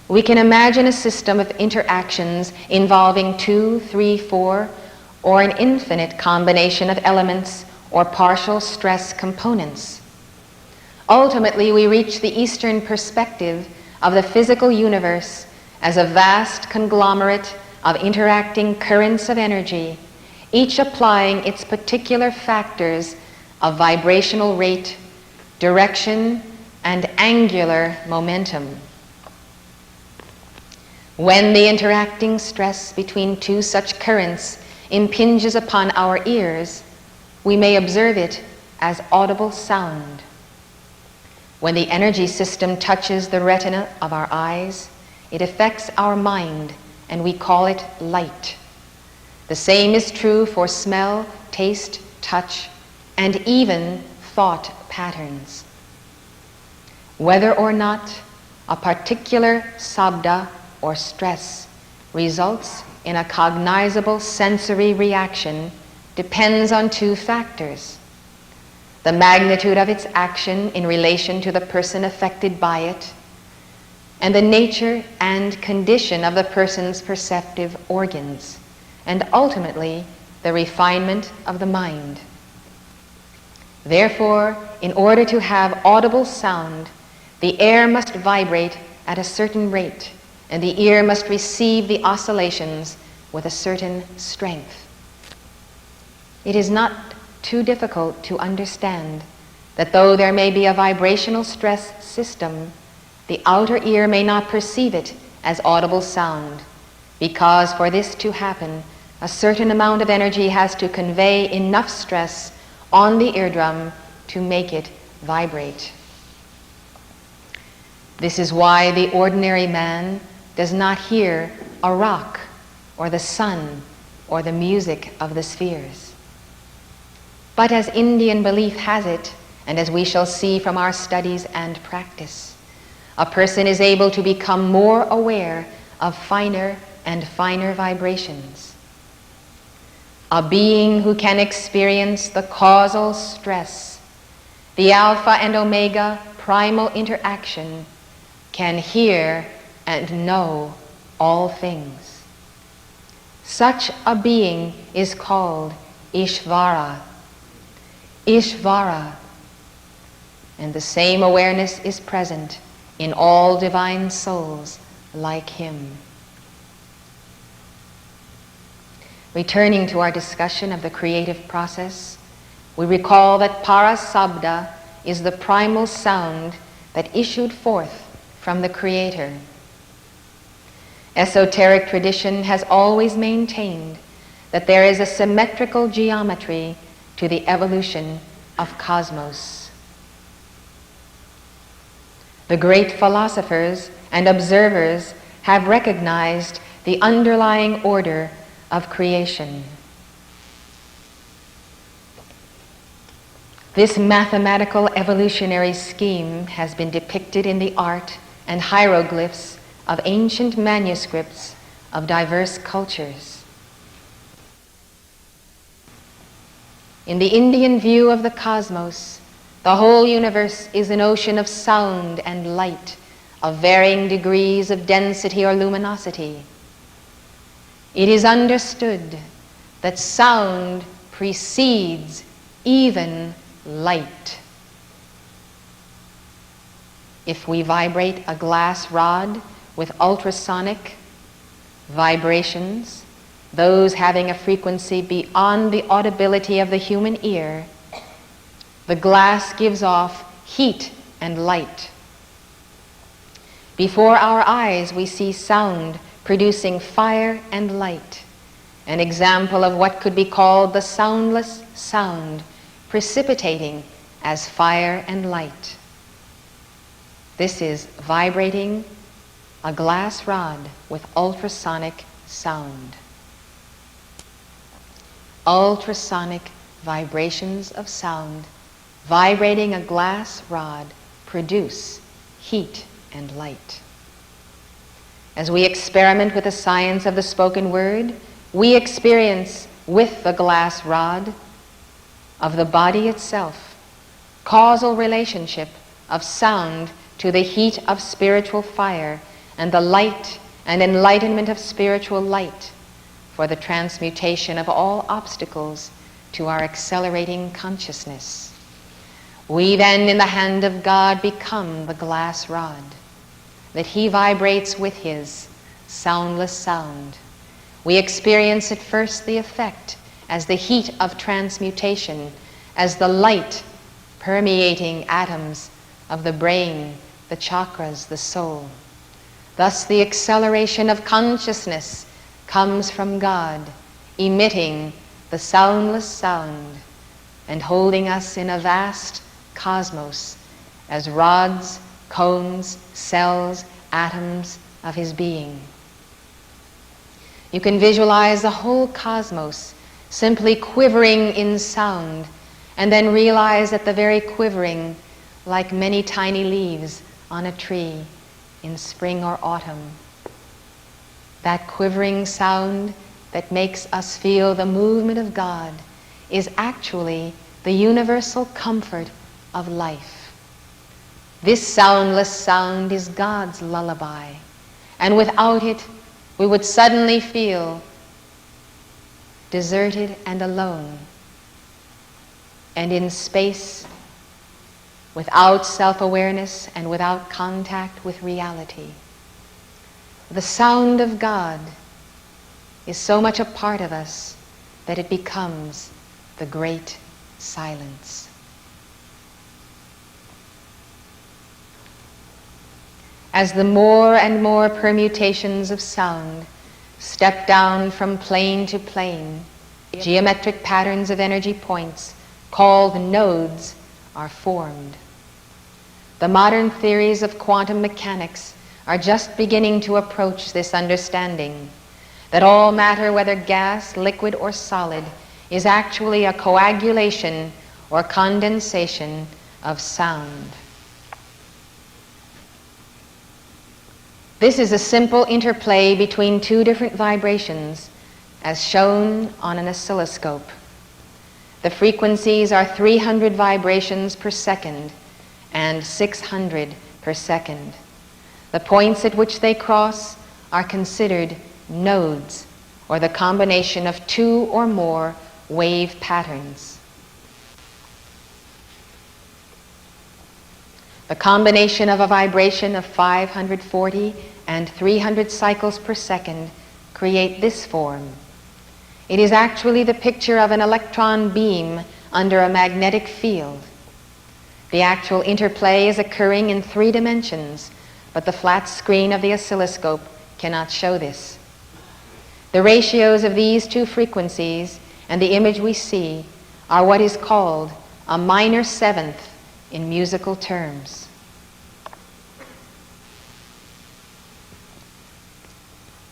We can imagine a system of interactions involving 2, 3, 4, or an infinite combination of elements or partial stress components. Ultimately, we reach the Eastern perspective of the physical universe as a vast conglomerate of interacting currents of energy, each applying its particular factors of vibrational rate, direction, and angular momentum. When the interacting stress between two such currents impinges upon our ears, we may observe it as audible sound. When the energy system touches the retina of our eyes, it affects our mind, and we call it light. The same is true for smell, taste, touch, and even thought patterns. Whether or not a particular sabda or stress results in a cognizable sensory reaction depends on two factors: the magnitude of its action in relation to the person affected by it, and the nature and condition of the person's perceptive organs, and ultimately the refinement of the mind. Therefore, in order to have audible sound, the air must vibrate at a certain rate, and the ear must receive the oscillations with a certain strength. It is not too difficult to understand that though there may be a vibrational stress system, the outer ear may not perceive it as audible sound, because for this to happen, a certain amount of energy has to convey enough stress on the eardrum to make it vibrate. This is why the ordinary man does not hear a rock or the sun or the music of the spheres. But as Indian belief has it, and as we shall see from our studies and practice, a person is able to become more aware of finer and finer vibrations. A being who can experience the causal stress, the alpha and omega primal interaction, can hear and know all things. Such a being is called Ishvara. Ishvara. And the same awareness is present in all divine souls like him. Returning to our discussion of the creative process, we recall that Parasabda is the primal sound that issued forth from the Creator. Esoteric tradition has always maintained that there is a symmetrical geometry to the evolution of cosmos. The great philosophers and observers have recognized the underlying order of creation. This mathematical evolutionary scheme has been depicted in the art and hieroglyphs of ancient manuscripts of diverse cultures. In the Indian view of the cosmos, the whole universe is an ocean of sound and light of varying degrees of density or luminosity. It is understood that sound precedes even light. If we vibrate a glass rod with ultrasonic vibrations, those having a frequency beyond the audibility of the human ear, The glass gives off heat and light. Before our eyes we see sound producing fire and light, an example of what could be called the soundless sound, precipitating as fire and light. This is vibrating a glass rod with ultrasonic sound. Ultrasonic vibrations of sound vibrating a glass rod produce heat and light. As we experiment with the science of the spoken word, we experience with the glass rod of the body itself causal relationship of sound to the heat of spiritual fire and the light and enlightenment of spiritual light for the transmutation of all obstacles to our accelerating consciousness. We then, in the hand of God, become the glass rod that He vibrates with His soundless sound. We experience at first the effect as the heat of transmutation, as the light permeating atoms of the brain, the chakras, the soul. Thus the acceleration of consciousness comes from God, emitting the soundless sound and holding us in a vast cosmos as rods, cones, cells, atoms of His being. You can visualize the whole cosmos simply quivering in sound, and then realize that the very quivering, like many tiny leaves on a tree in spring or autumn, that quivering sound that makes us feel the movement of God is actually the universal comfort of life. This soundless sound is God's lullaby, and without it we would suddenly feel deserted and alone, and in space, without self-awareness and without contact with reality. The sound of God is so much a part of us that it becomes the great silence. As the more and more permutations of sound step down from plane to plane, geometric patterns of energy points called nodes are formed. The modern theories of quantum mechanics are just beginning to approach this understanding that all matter, whether gas, liquid, or solid, is actually a coagulation or condensation of sound. This is a simple interplay between two different vibrations as shown on an oscilloscope. The frequencies are 300 vibrations per second and 600 per second. The points at which they cross are considered nodes, or the combination of two or more wave patterns. The combination of a vibration of 540 and 300 cycles per second create this form. It is actually the picture of an electron beam under a magnetic field. The actual interplay is occurring in 3 dimensions, but the flat screen of the oscilloscope cannot show this. The ratios of these two frequencies and the image we see are what is called a minor seventh in musical terms.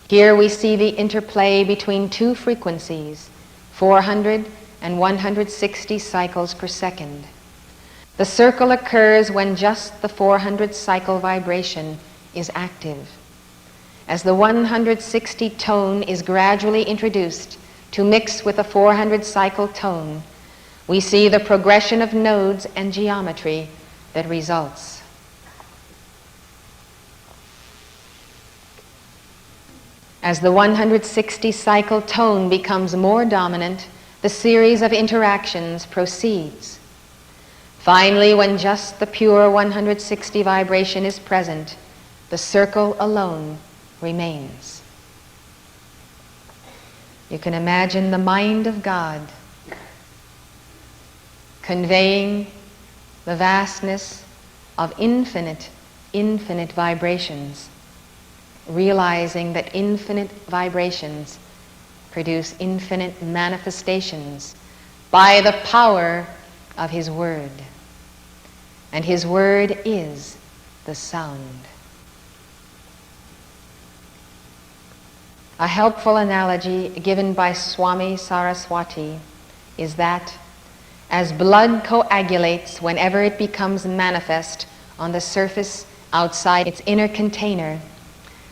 Here we see the interplay between two frequencies, 400 and 160 cycles per second. The circle occurs when just the 400 cycle vibration is active. As the 160 tone is gradually introduced to mix with the 400 cycle tone, we see the progression of nodes and geometry that results. As the 160 cycle tone becomes more dominant, the series of interactions proceeds. Finally, when just the pure 160 vibration is present, the circle alone remains. You can imagine the mind of God conveying the vastness of infinite vibrations, realizing that infinite vibrations produce infinite manifestations by the power of His Word. And His Word is the sound. A helpful analogy given by Swami Saraswati is that as blood coagulates whenever it becomes manifest on the surface outside its inner container,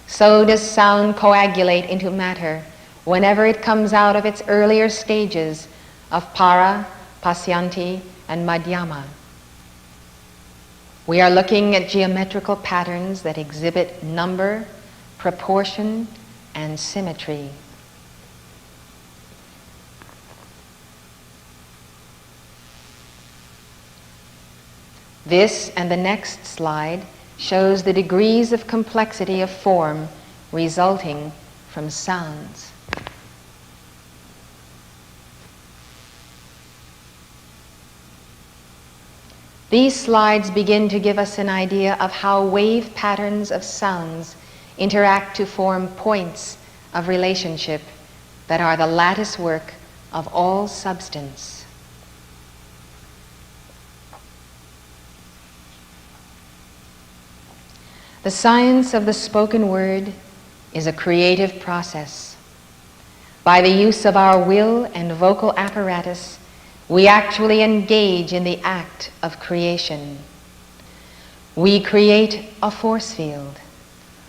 so does sound coagulate into matter whenever it comes out of its earlier stages of para, pasyanti, and madhyama. We are looking at geometrical patterns that exhibit number, proportion, and symmetry. This and the next slide shows the degrees of complexity of form resulting from sounds. These slides begin to give us an idea of how wave patterns of sounds interact to form points of relationship that are the lattice work of all substance. The science of the spoken word is a creative process. By the use of our will and vocal apparatus, we actually engage in the act of creation. We create a force field.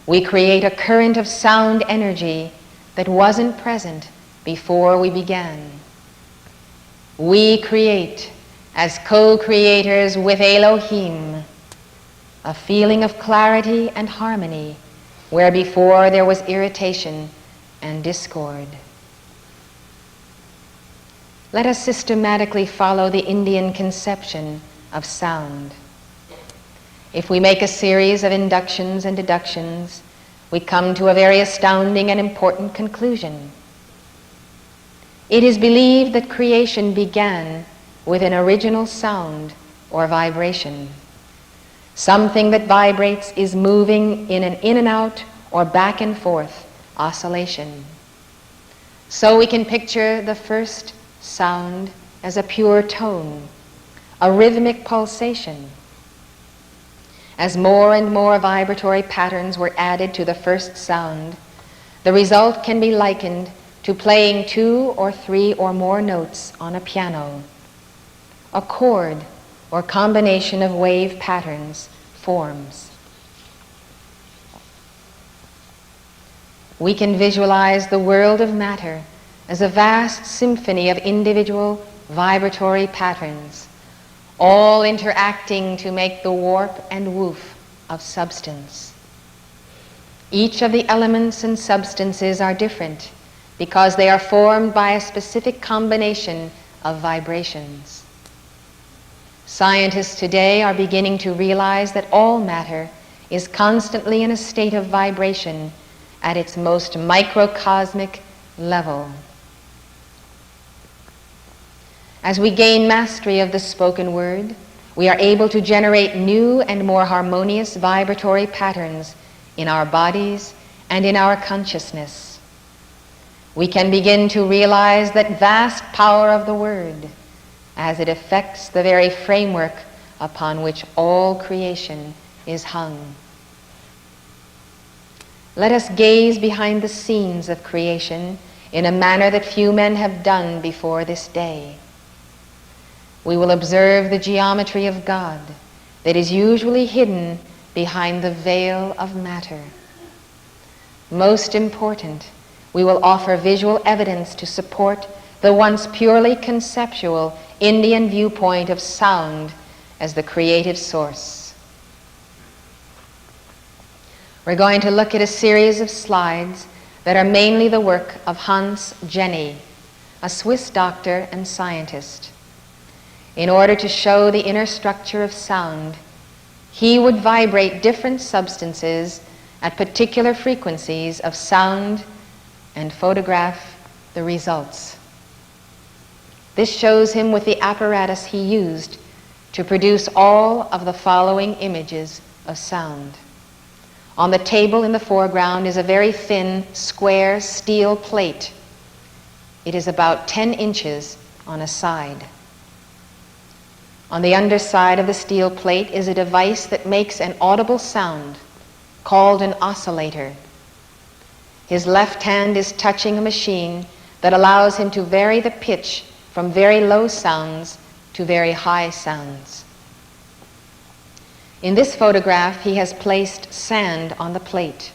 We create a current of sound energy that wasn't present before we began. We create, as co-creators with Elohim, a feeling of clarity and harmony where before there was irritation and discord. Let us systematically follow the Indian conception of sound. If we make a series of inductions and deductions, we come to a very astounding and important conclusion. It is believed that creation began with an original sound or vibration. Something that vibrates is moving in an in and out or back and forth oscillation. So we can picture the first sound as a pure tone, a rhythmic pulsation. As more and more vibratory patterns were added to the first sound, the result can be likened to playing 2 or 3 or more notes on a piano. A chord or combination of wave patterns forms. We can visualize the world of matter as a vast symphony of individual vibratory patterns, all interacting to make the warp and woof of substance. Each of the elements and substances are different because they are formed by a specific combination of vibrations. Scientists today are beginning to realize that all matter is constantly in a state of vibration at its most microcosmic level. As we gain mastery of the spoken word, we are able to generate new and more harmonious vibratory patterns in our bodies and in our consciousness. We can begin to realize that vast power of the word as it affects the very framework upon which all creation is hung. Let us gaze behind the scenes of creation in a manner that few men have done before this day. We will observe the geometry of God that is usually hidden behind the veil of matter. Most important, we will offer visual evidence to support the once purely conceptual Indian viewpoint of sound as the creative source. We're going to look at a series of slides that are mainly the work of Hans Jenny, a Swiss doctor and scientist. In order to show the inner structure of sound, he would vibrate different substances at particular frequencies of sound and photograph the results. This shows him with the apparatus he used to produce all of the following images of sound. On the table in the foreground is a very thin, square steel plate. It is about 10 inches on a side. On the underside of the steel plate is a device that makes an audible sound called an oscillator. His left hand is touching a machine that allows him to vary the pitch from very low sounds to very high sounds. In this photograph, he has placed sand on the plate.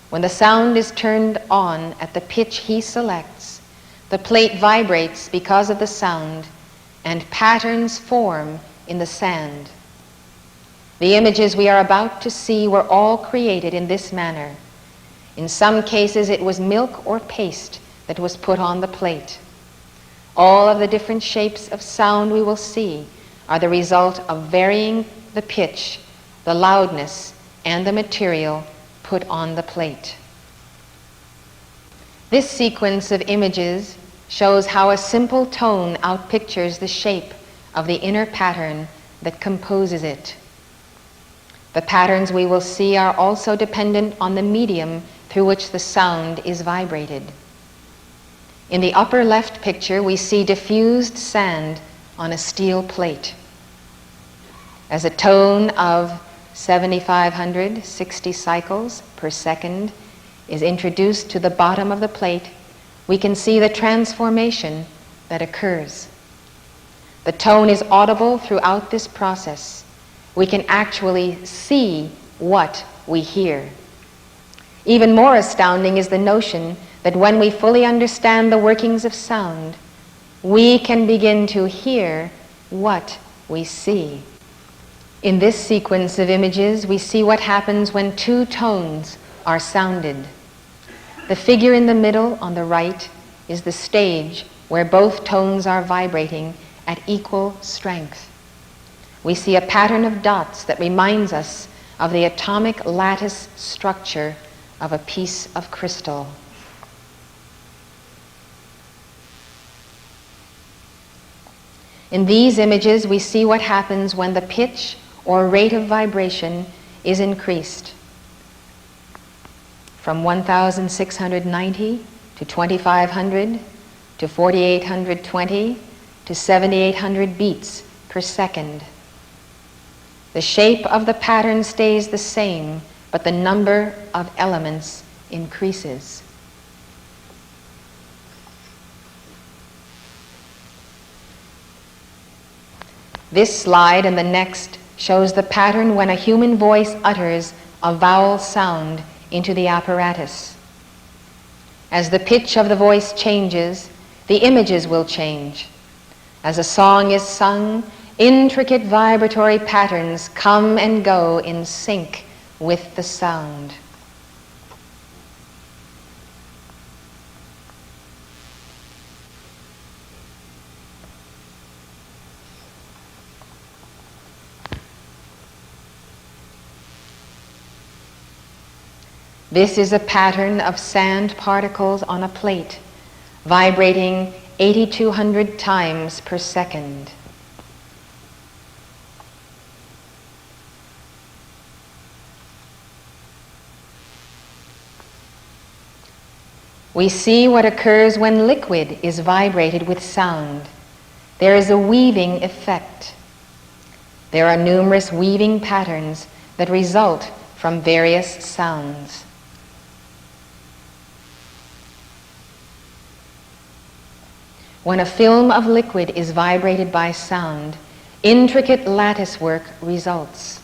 When the sound is turned on at the pitch he selects, the plate vibrates because of the sound, and patterns form in the sand. The images we are about to see were all created in this manner. In some cases, it was milk or paste that was put on the plate. All of the different shapes of sound we will see are the result of varying the pitch, the loudness, and the material put on the plate. This sequence of images shows how a simple tone outpictures the shape of the inner pattern that composes it. The patterns we will see are also dependent on the medium through which the sound is vibrated. In the upper left picture, we see diffused sand on a steel plate. As a tone of 7,560 cycles per second is introduced to the bottom of the plate, we can see the transformation that occurs. The tone is audible throughout this process. We can actually see what we hear. Even more astounding is the notion that when we fully understand the workings of sound, we can begin to hear what we see. In this sequence of images, we see what happens when two tones are sounded. The figure in the middle on the right is the stage where both tones are vibrating at equal strength. We see a pattern of dots that reminds us of the atomic lattice structure of a piece of crystal. In these images, we see what happens when the pitch or rate of vibration is increased from 1,690 to 2,500 to 4,820 to 7,800 beats per second. The shape of the pattern stays the same, but the number of elements increases. This slide and the next shows the pattern when a human voice utters a vowel sound into the apparatus. As the pitch of the voice changes, the images will change. As a song is sung, intricate vibratory patterns come and go in sync with the sound. This is a pattern of sand particles on a plate, vibrating 8,200 times per second. We see what occurs when liquid is vibrated with sound. There is a weaving effect. There are numerous weaving patterns that result from various sounds. When a film of liquid is vibrated by sound, intricate lattice work results.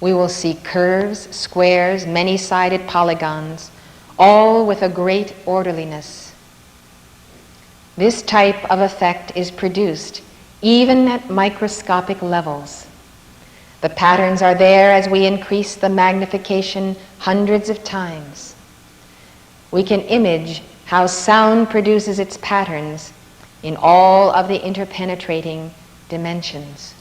We will see curves, squares, many-sided polygons, all with a great orderliness. This type of effect is produced even at microscopic levels. The patterns are there as we increase the magnification hundreds of times. We can image how sound produces its patterns in all of the interpenetrating dimensions.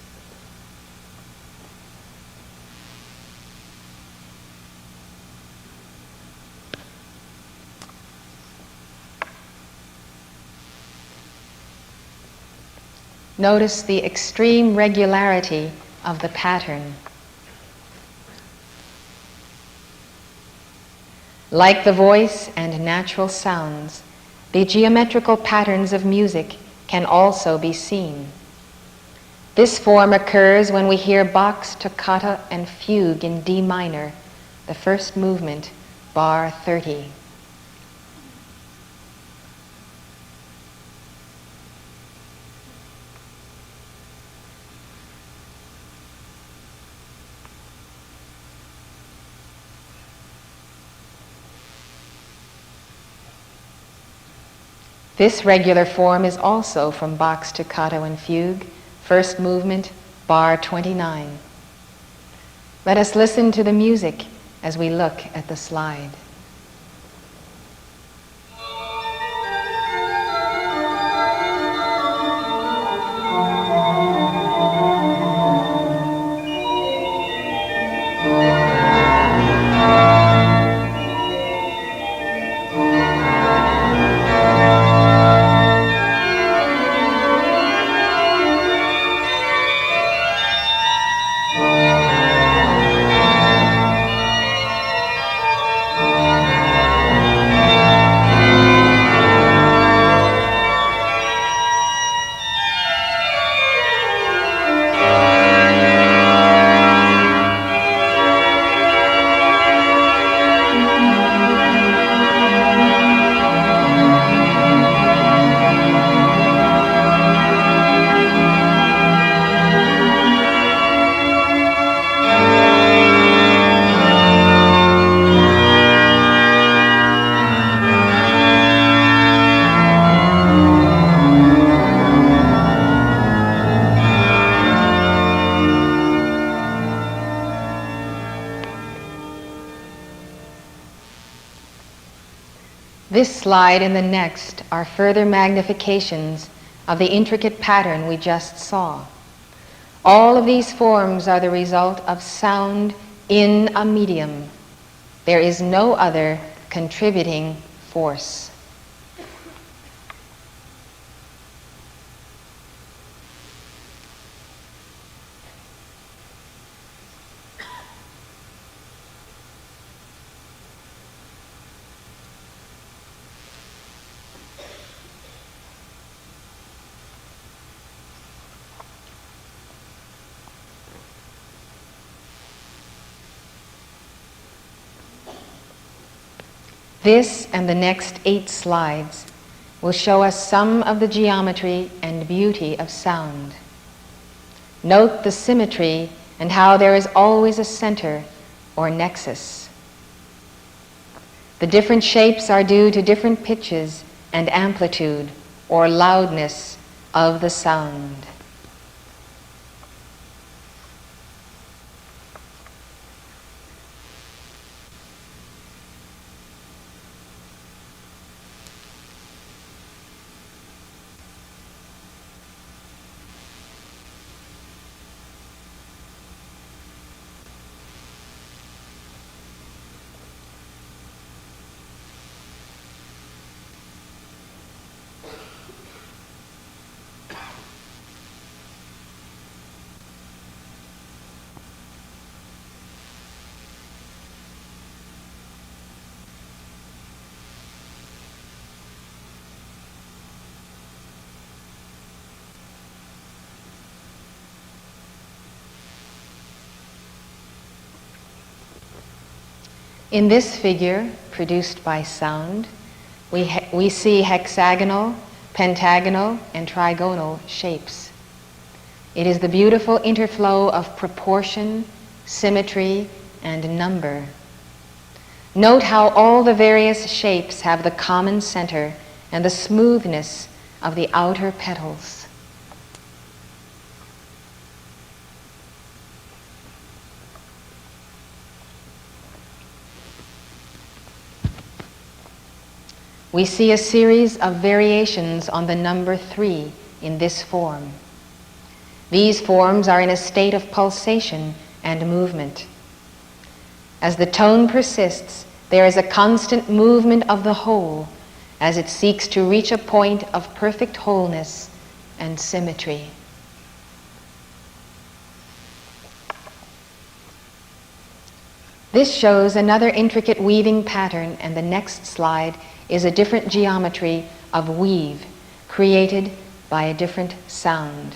Notice the extreme regularity of the pattern. Like the voice and natural sounds, the geometrical patterns of music can also be seen. This form occurs when we hear Bach's toccata and fugue in D minor, the first movement, bar 30. This regular form is also from Bach's Toccata and Fugue, first movement, bar 29. Let us listen to the music as we look at the slide. This slide and the next are further magnifications of the intricate pattern we just saw. All of these forms are the result of sound in a medium. There is no other contributing force. This and the next 8 slides will show us some of the geometry and beauty of sound. Note the symmetry and how there is always a center or nexus. The different shapes are due to different pitches and amplitude or loudness of the sound. In this figure, produced by sound, we see hexagonal, pentagonal, and trigonal shapes. It is the beautiful interflow of proportion, symmetry, and number. Note how all the various shapes have the common center and the smoothness of the outer petals. We see a series of variations on the number 3 in this form. These forms are in a state of pulsation and movement. As the tone persists, there is a constant movement of the whole as it seeks to reach a point of perfect wholeness and symmetry. This shows another intricate weaving pattern, and the next slide is a different geometry of weave created by a different sound.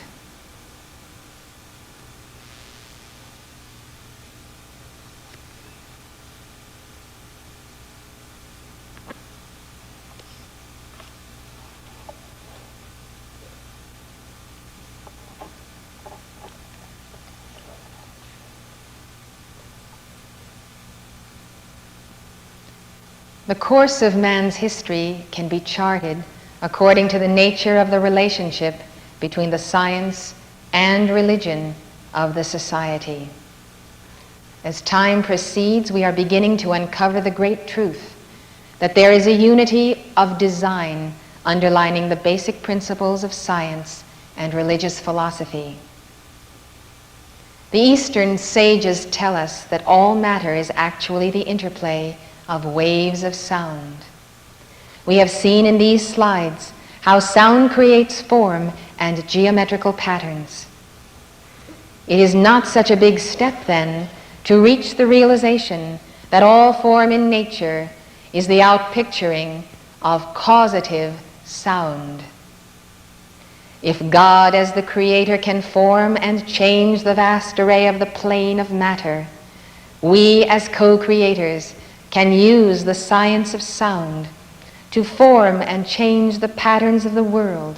The course of man's history can be charted according to the nature of the relationship between the science and religion of the society. As time proceeds, we are beginning to uncover the great truth that there is a unity of design underlining the basic principles of science and religious philosophy. The Eastern sages tell us that all matter is actually the interplay of waves of sound. We have seen in these slides how sound creates form and geometrical patterns. It is not such a big step, then, to reach the realization that all form in nature is the outpicturing of causative sound. If God as the Creator can form and change the vast array of the plane of matter, we as co-creators can use the science of sound to form and change the patterns of the world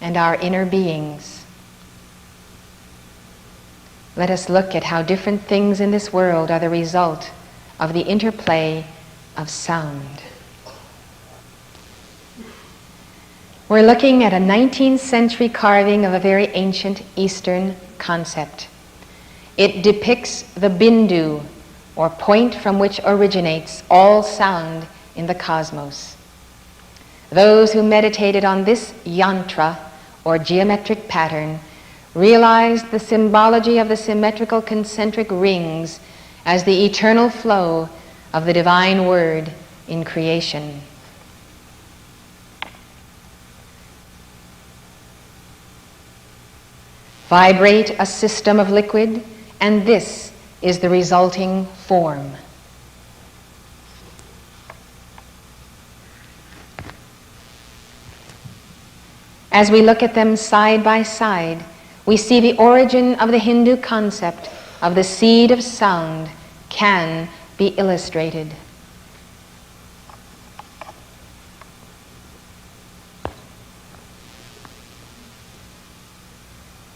and our inner beings. Let us look at how different things in this world are the result of the interplay of sound. We're looking at a 19th century carving of a very ancient Eastern concept. It depicts the bindu, or point from which originates all sound in the cosmos. Those who meditated on this yantra, or geometric pattern, realized the symbology of the symmetrical concentric rings as the eternal flow of the divine word in creation. Vibrate a system of liquid, and this is the resulting form. As we look at them side by side, we see the origin of the Hindu concept of the seed of sound can be illustrated.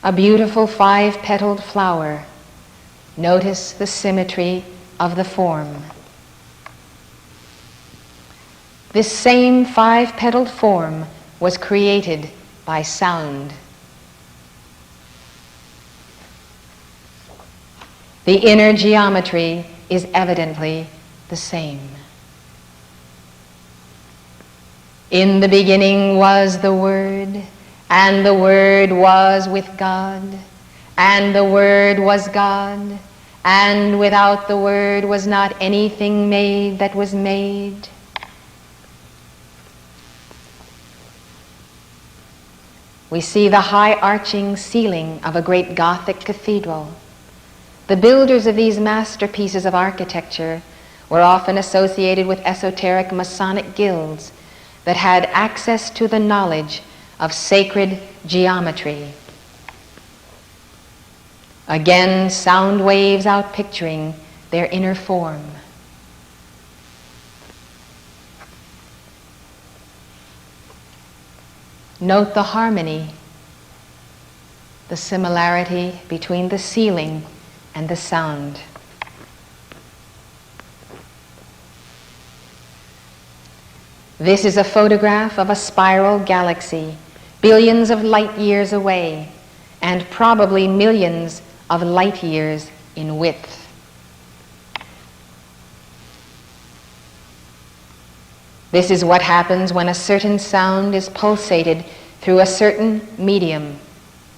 A beautiful 5-petaled flower. Notice the symmetry of the form. This same 5-petaled form was created by sound. The inner geometry is evidently the same. In the beginning was the Word, and the Word was with God, and the Word was God. And without the Word was not anything made that was made. We see the high arching ceiling of a great Gothic cathedral. The builders of these masterpieces of architecture were often associated with esoteric Masonic guilds that had access to the knowledge of sacred geometry. Again, sound waves outpicturing their inner form. Note the harmony, the similarity between the ceiling and the sound. This is a photograph of a spiral galaxy, billions of light years away, and probably millions of light years in width. This is what happens when a certain sound is pulsated through a certain medium,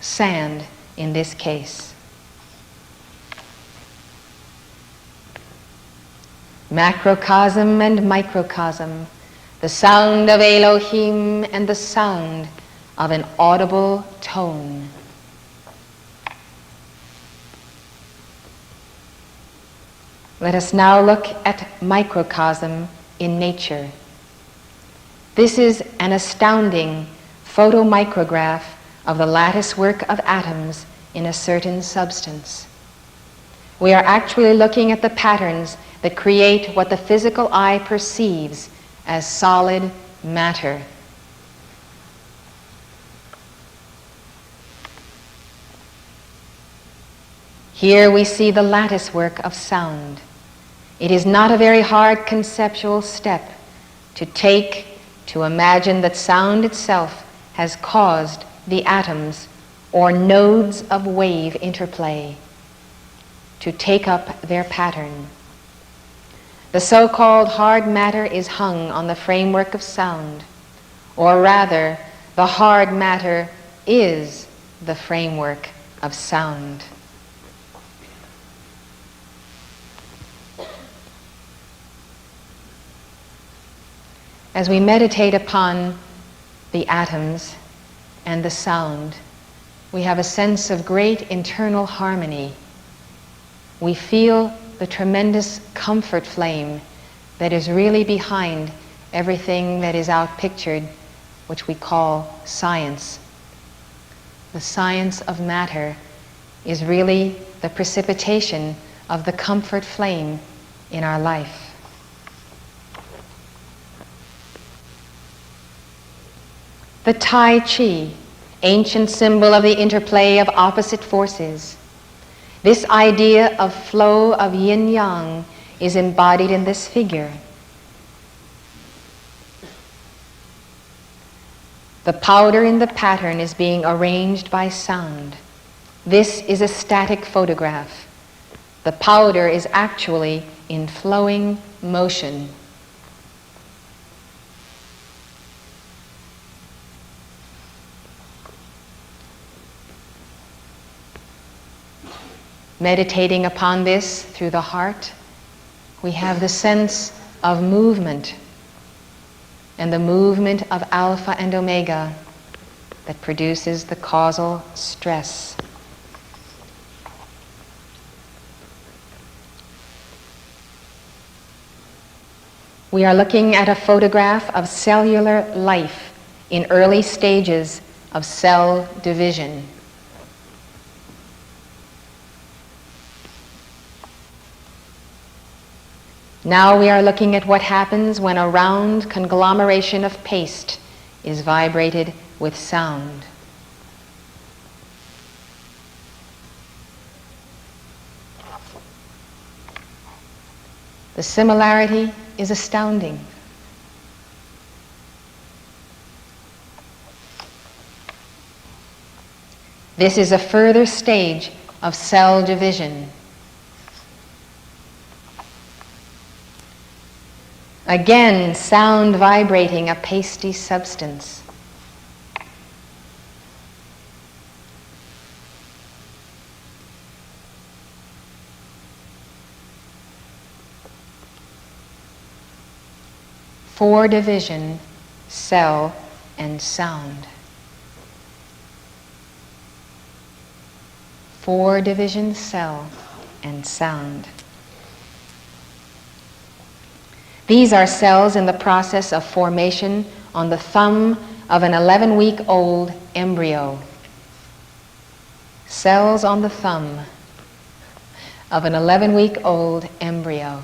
sand in this case. Macrocosm and microcosm, the sound of Elohim and the sound of an audible tone. Let us now look at microcosm in nature. This is an astounding photomicrograph of the lattice work of atoms in a certain substance. We are actually looking at the patterns that create what the physical eye perceives as solid matter. Here we see the lattice work of sound. It is not a very hard conceptual step to imagine that sound itself has caused the atoms or nodes of wave interplay to take up their pattern. The so-called hard matter is hung on the framework of sound, or rather, the hard matter is the framework of sound. As we meditate upon the atoms and the sound, we have a sense of great internal harmony. We feel the tremendous comfort flame that is really behind everything that is outpictured, which we call science. The science of matter is really the precipitation of the comfort flame in our life. The Tai Chi, ancient symbol of the interplay of opposite forces. This idea of flow of yin-yang is embodied in this figure. The powder in the pattern is being arranged by sound. This is a static photograph. The powder is actually in flowing motion. Meditating upon this through the heart, we have the sense of movement and the movement of alpha and omega that produces the causal stress. We are looking at a photograph of cellular life in early stages of cell division. Now we are looking at what happens when a round conglomeration of paste is vibrated with sound. The similarity is astounding. This is a further stage of cell division. Again, sound vibrating a pasty substance. Four division, cell, and sound. Four division, cell, and sound. These are cells in the process of formation on the thumb of an 11-week-old embryo. Cells on the thumb of an 11-week-old embryo.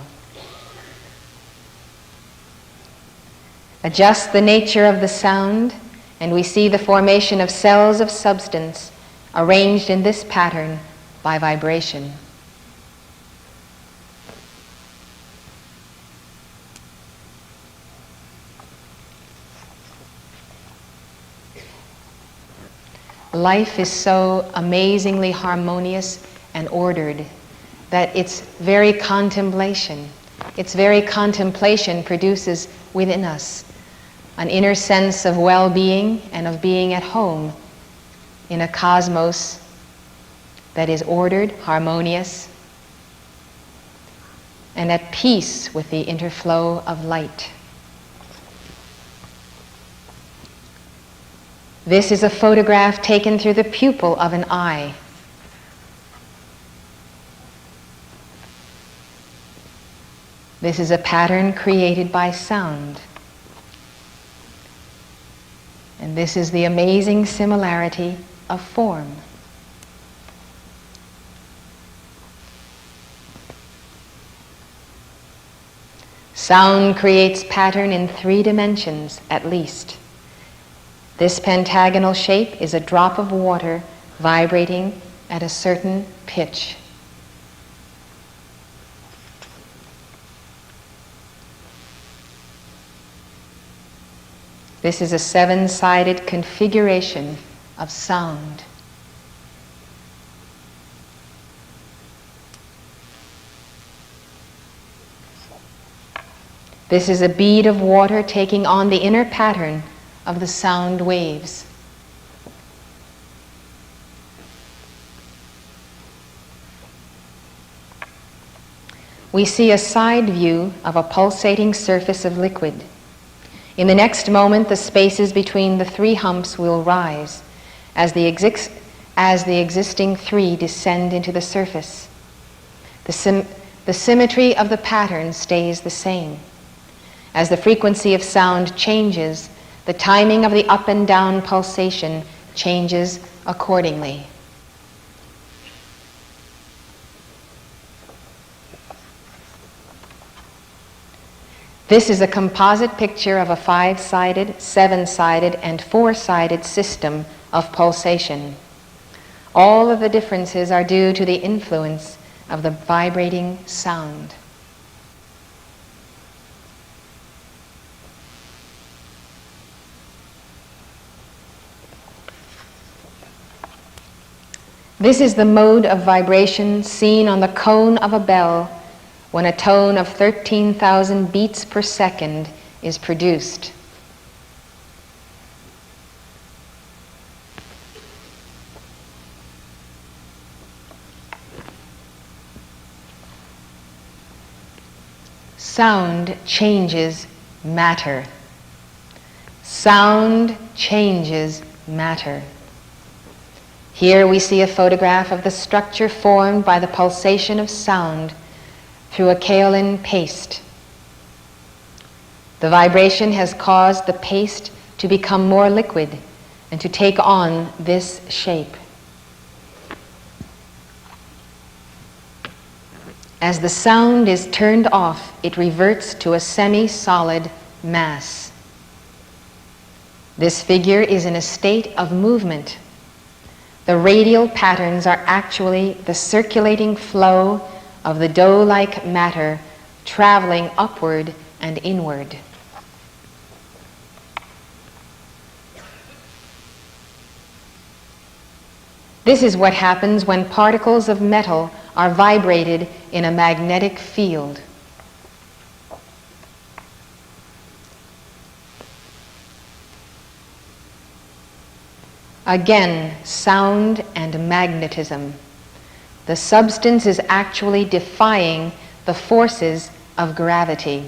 Adjust the nature of the sound, and we see the formation of cells of substance arranged in this pattern by vibration. Life is so amazingly harmonious and ordered that its very contemplation produces within us an inner sense of well-being and of being at home in a cosmos that is ordered, harmonious, and at peace with the interflow of light. This is a photograph taken through the pupil of an eye. This is a pattern created by sound. And this is the amazing similarity of form. Sound creates pattern in 3 dimensions at least. This pentagonal shape is a drop of water vibrating at a certain pitch. This is a 7-sided configuration of sound. This is a bead of water taking on the inner pattern of the sound waves. We see a side view of a pulsating surface of liquid. In the next moment, the spaces between the 3 humps will rise as the existing 3 descend into the surface. The symmetry of the pattern stays the same. As the frequency of sound changes, the timing of the up and down pulsation changes accordingly. This is a composite picture of a 5-sided, 7-sided, and 4-sided system of pulsation. All of the differences are due to the influence of the vibrating sound. This is the mode of vibration seen on the cone of a bell when a tone of 13,000 beats per second is produced. Sound changes matter. Sound changes matter. Here we see a photograph of the structure formed by the pulsation of sound through a kaolin paste. The vibration has caused the paste to become more liquid and to take on this shape. As the sound is turned off, it reverts to a semi-solid mass. This figure is in a state of movement. The radial patterns are actually the circulating flow of the dough-like matter traveling upward and inward. This is what happens when particles of metal are vibrated in a magnetic field. Again, sound and magnetism. The substance is actually defying the forces of gravity.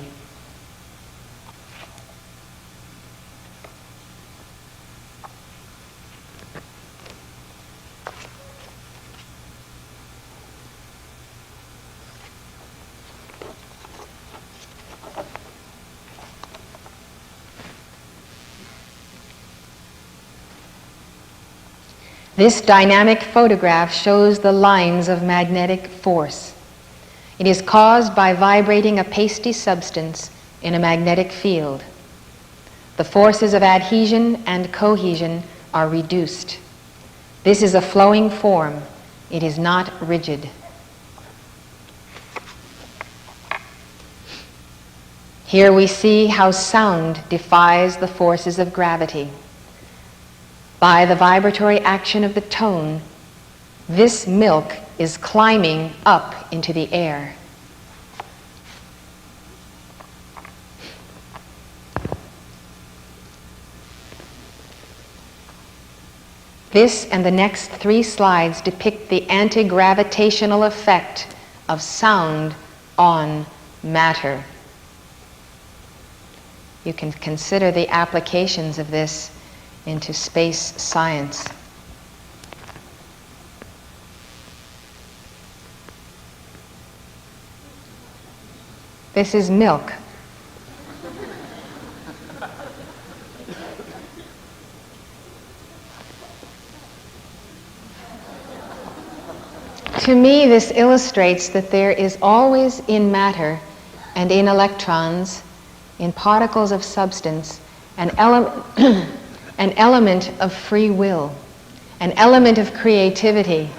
This dynamic photograph shows the lines of magnetic force. It is caused by vibrating a pasty substance in a magnetic field. The forces of adhesion and cohesion are reduced. This is a flowing form. It is not rigid. Here we see how sound defies the forces of gravity. By the vibratory action of the tone, this milk is climbing up into the air. This and the next 3 slides depict the anti-gravitational effect of sound on matter. You can consider the applications of this into space science. This is milk. To me, this illustrates that there is always in matter and in electrons, in particles of substance, an element of free will, an element of creativity.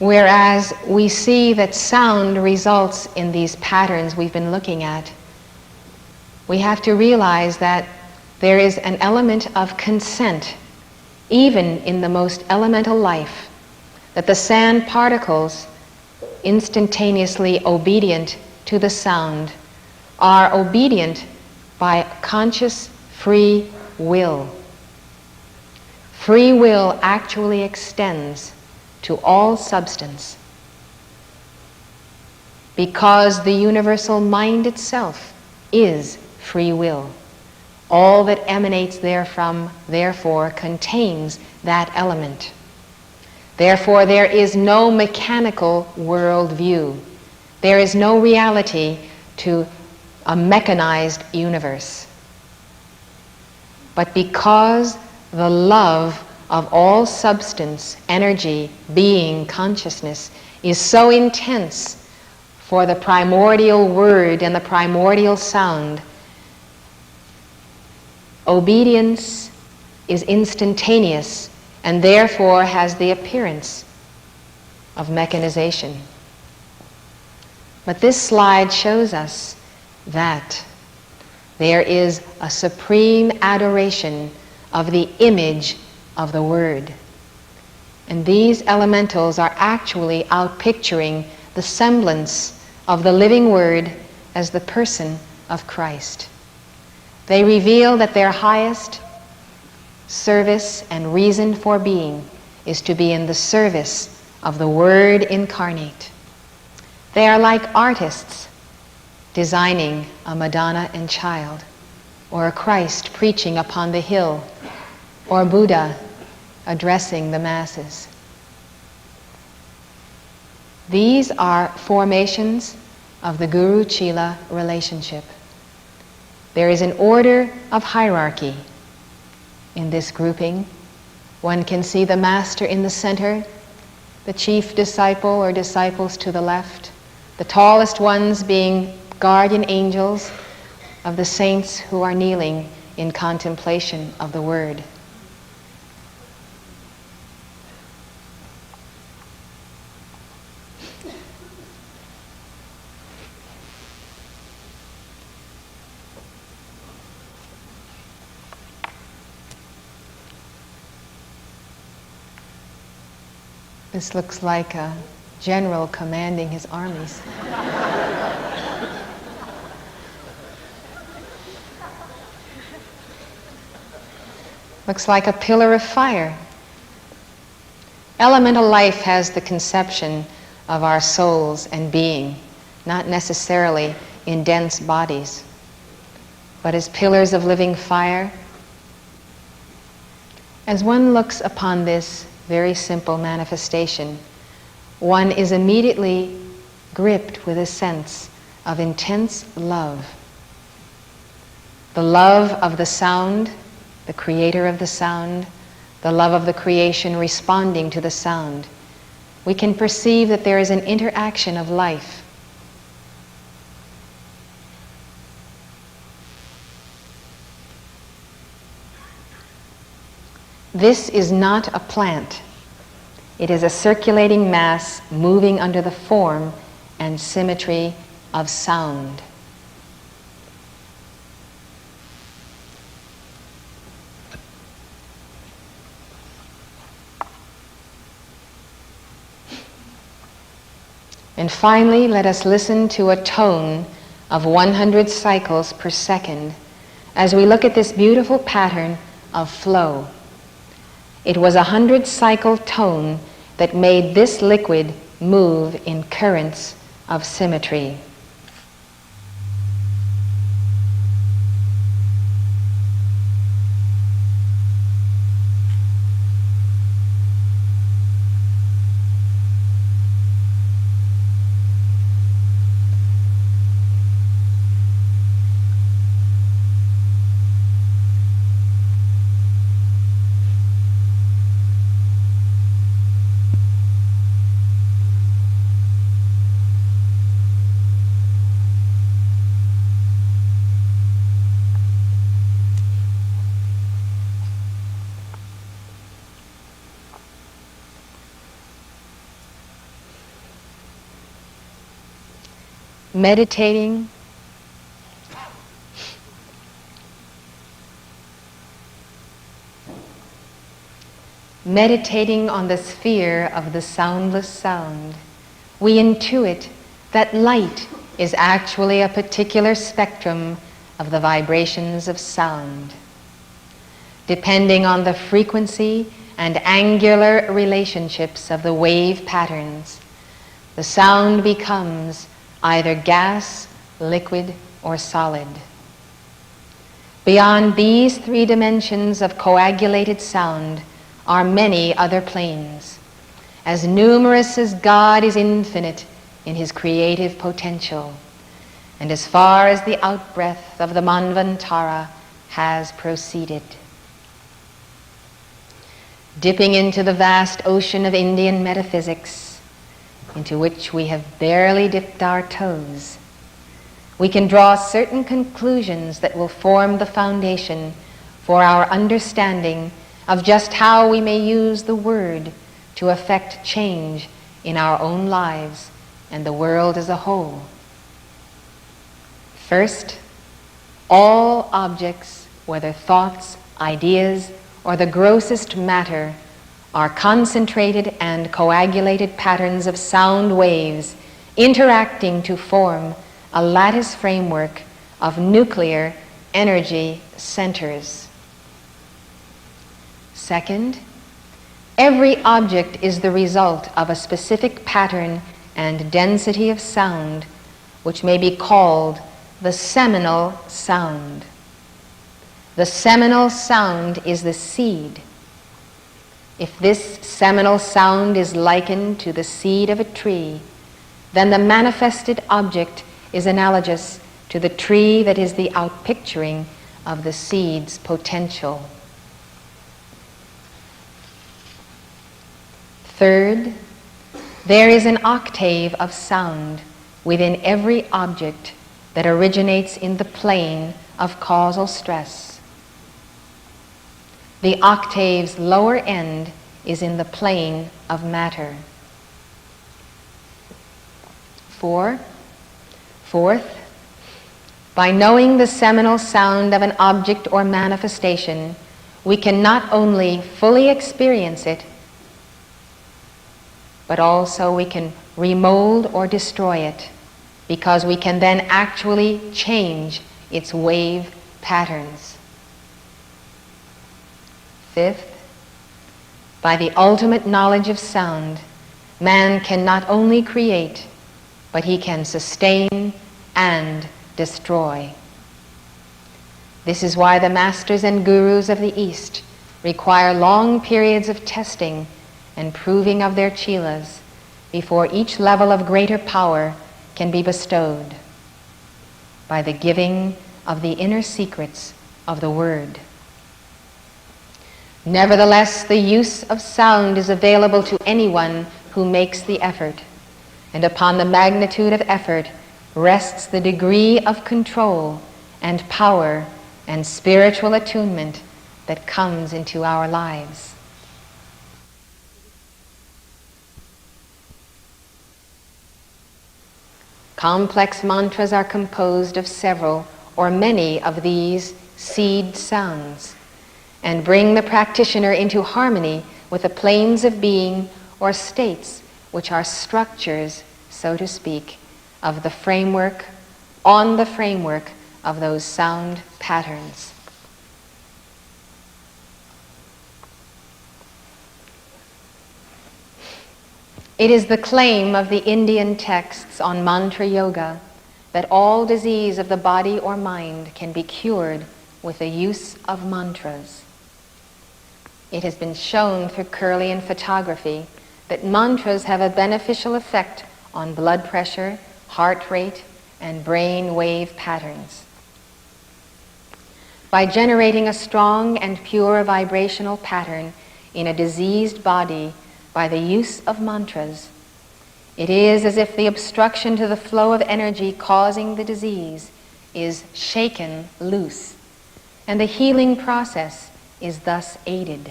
Whereas we see that sound results in these patterns we've been looking at, we have to realize that there is an element of consent, even in the most elemental life, that the sand particles, instantaneously obedient to the sound, are obedient by conscious free will. Free will actually extends to all substance, because the universal mind itself is free will. All that emanates therefrom, therefore, contains that element. Therefore, there is no mechanical worldview. There is no reality to a mechanized universe. But because the love of all substance, energy, being, consciousness is so intense for the primordial word and the primordial sound, obedience is instantaneous and therefore has the appearance of mechanization. But this slide shows us that there is a supreme adoration of the image of the Word. And these elementals are actually outpicturing the semblance of the living Word as the person of Christ. They reveal that their highest service and reason for being is to be in the service of the Word incarnate. They are like artists designing a Madonna and Child, or a Christ preaching upon the hill, or Buddha addressing the masses. These are formations of the Guru-Chela relationship. There is an order of hierarchy in this grouping. One can see the master in the center, the chief disciple or disciples to the left, the tallest ones being guardian angels of the saints who are kneeling in contemplation of the Word. This looks like a general commanding his armies. Looks like a pillar of fire. Elemental life has the conception of our souls and being, not necessarily in dense bodies, but as pillars of living fire. As one looks upon this very simple manifestation, one is immediately gripped with a sense of intense love. The love of the sound, the creator of the sound, the love of the creation responding to the sound. We can perceive that there is an interaction of life. This is not a plant. It is a circulating mass moving under the form and symmetry of sound. And finally, let us listen to a tone of 100 cycles per second as we look at this beautiful pattern of flow. It was 100-cycle tone that made this liquid move in currents of symmetry. meditating on the sphere of the soundless sound, we intuit that light is actually a particular spectrum of the vibrations of sound. Depending on the frequency and angular relationships of the wave patterns, the sound becomes either gas, liquid, or solid. Beyond these three dimensions of coagulated sound are many other planes, as numerous as God is infinite in his creative potential, and as far as the outbreath of the Manvantara has proceeded. Dipping into the vast ocean of Indian metaphysics, into which we have barely dipped our toes, we can draw certain conclusions that will form the foundation for our understanding of just how we may use the word to effect change in our own lives and the world as a whole. First, all objects, whether thoughts, ideas, or the grossest matter, are concentrated and coagulated patterns of sound waves interacting to form a lattice framework of nuclear energy centers. Second, every object is the result of a specific pattern and density of sound, which may be called the seminal sound. The seminal sound is the seed. If this seminal sound is likened to the seed of a tree, then the manifested object is analogous to the tree that is the outpicturing of the seed's potential. Third, there is an octave of sound within every object that originates in the plane of causal stress. The octave's lower end is in the plane of matter. Fourth, by knowing the seminal sound of an object or manifestation, we can not only fully experience it, but also we can remold or destroy it, because we can then actually change its wave patterns. Fifth, by the ultimate knowledge of sound, man can not only create, but he can sustain and destroy. This is why the masters and gurus of the East require long periods of testing and proving of their chelas before each level of greater power can be bestowed, by the giving of the inner secrets of the word. Nevertheless, the use of sound is available to anyone who makes the effort, and upon the magnitude of effort rests the degree of control and power and spiritual attunement that comes into our lives. Complex mantras are composed of several or many of these seed sounds, and bring the practitioner into harmony with the planes of being or states which are structures, so to speak, of the framework, on the framework of those sound patterns. It is the claim of the Indian texts on mantra yoga that all disease of the body or mind can be cured with the use of mantras. It has been shown through Kirlian photography that mantras have a beneficial effect on blood pressure, heart rate, and brain wave patterns. By generating a strong and pure vibrational pattern in a diseased body by the use of mantras, it is as if the obstruction to the flow of energy causing the disease is shaken loose, and the healing process is thus aided.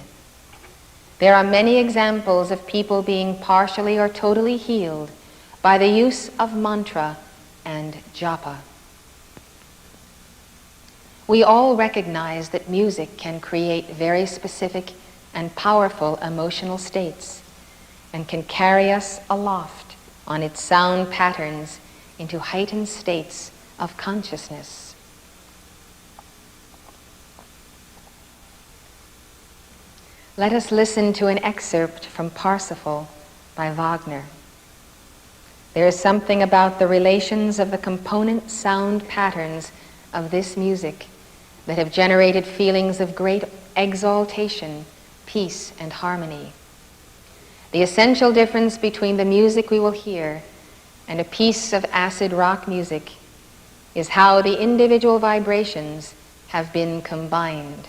There are many examples of people being partially or totally healed by the use of mantra and japa. We all recognize that music can create very specific and powerful emotional states and can carry us aloft on its sound patterns into heightened states of consciousness. Let us listen to an excerpt from Parsifal by Wagner. There is something about the relations of the component sound patterns of this music that have generated feelings of great exaltation, peace, and harmony. The essential difference between the music we will hear and a piece of acid rock music is how the individual vibrations have been combined.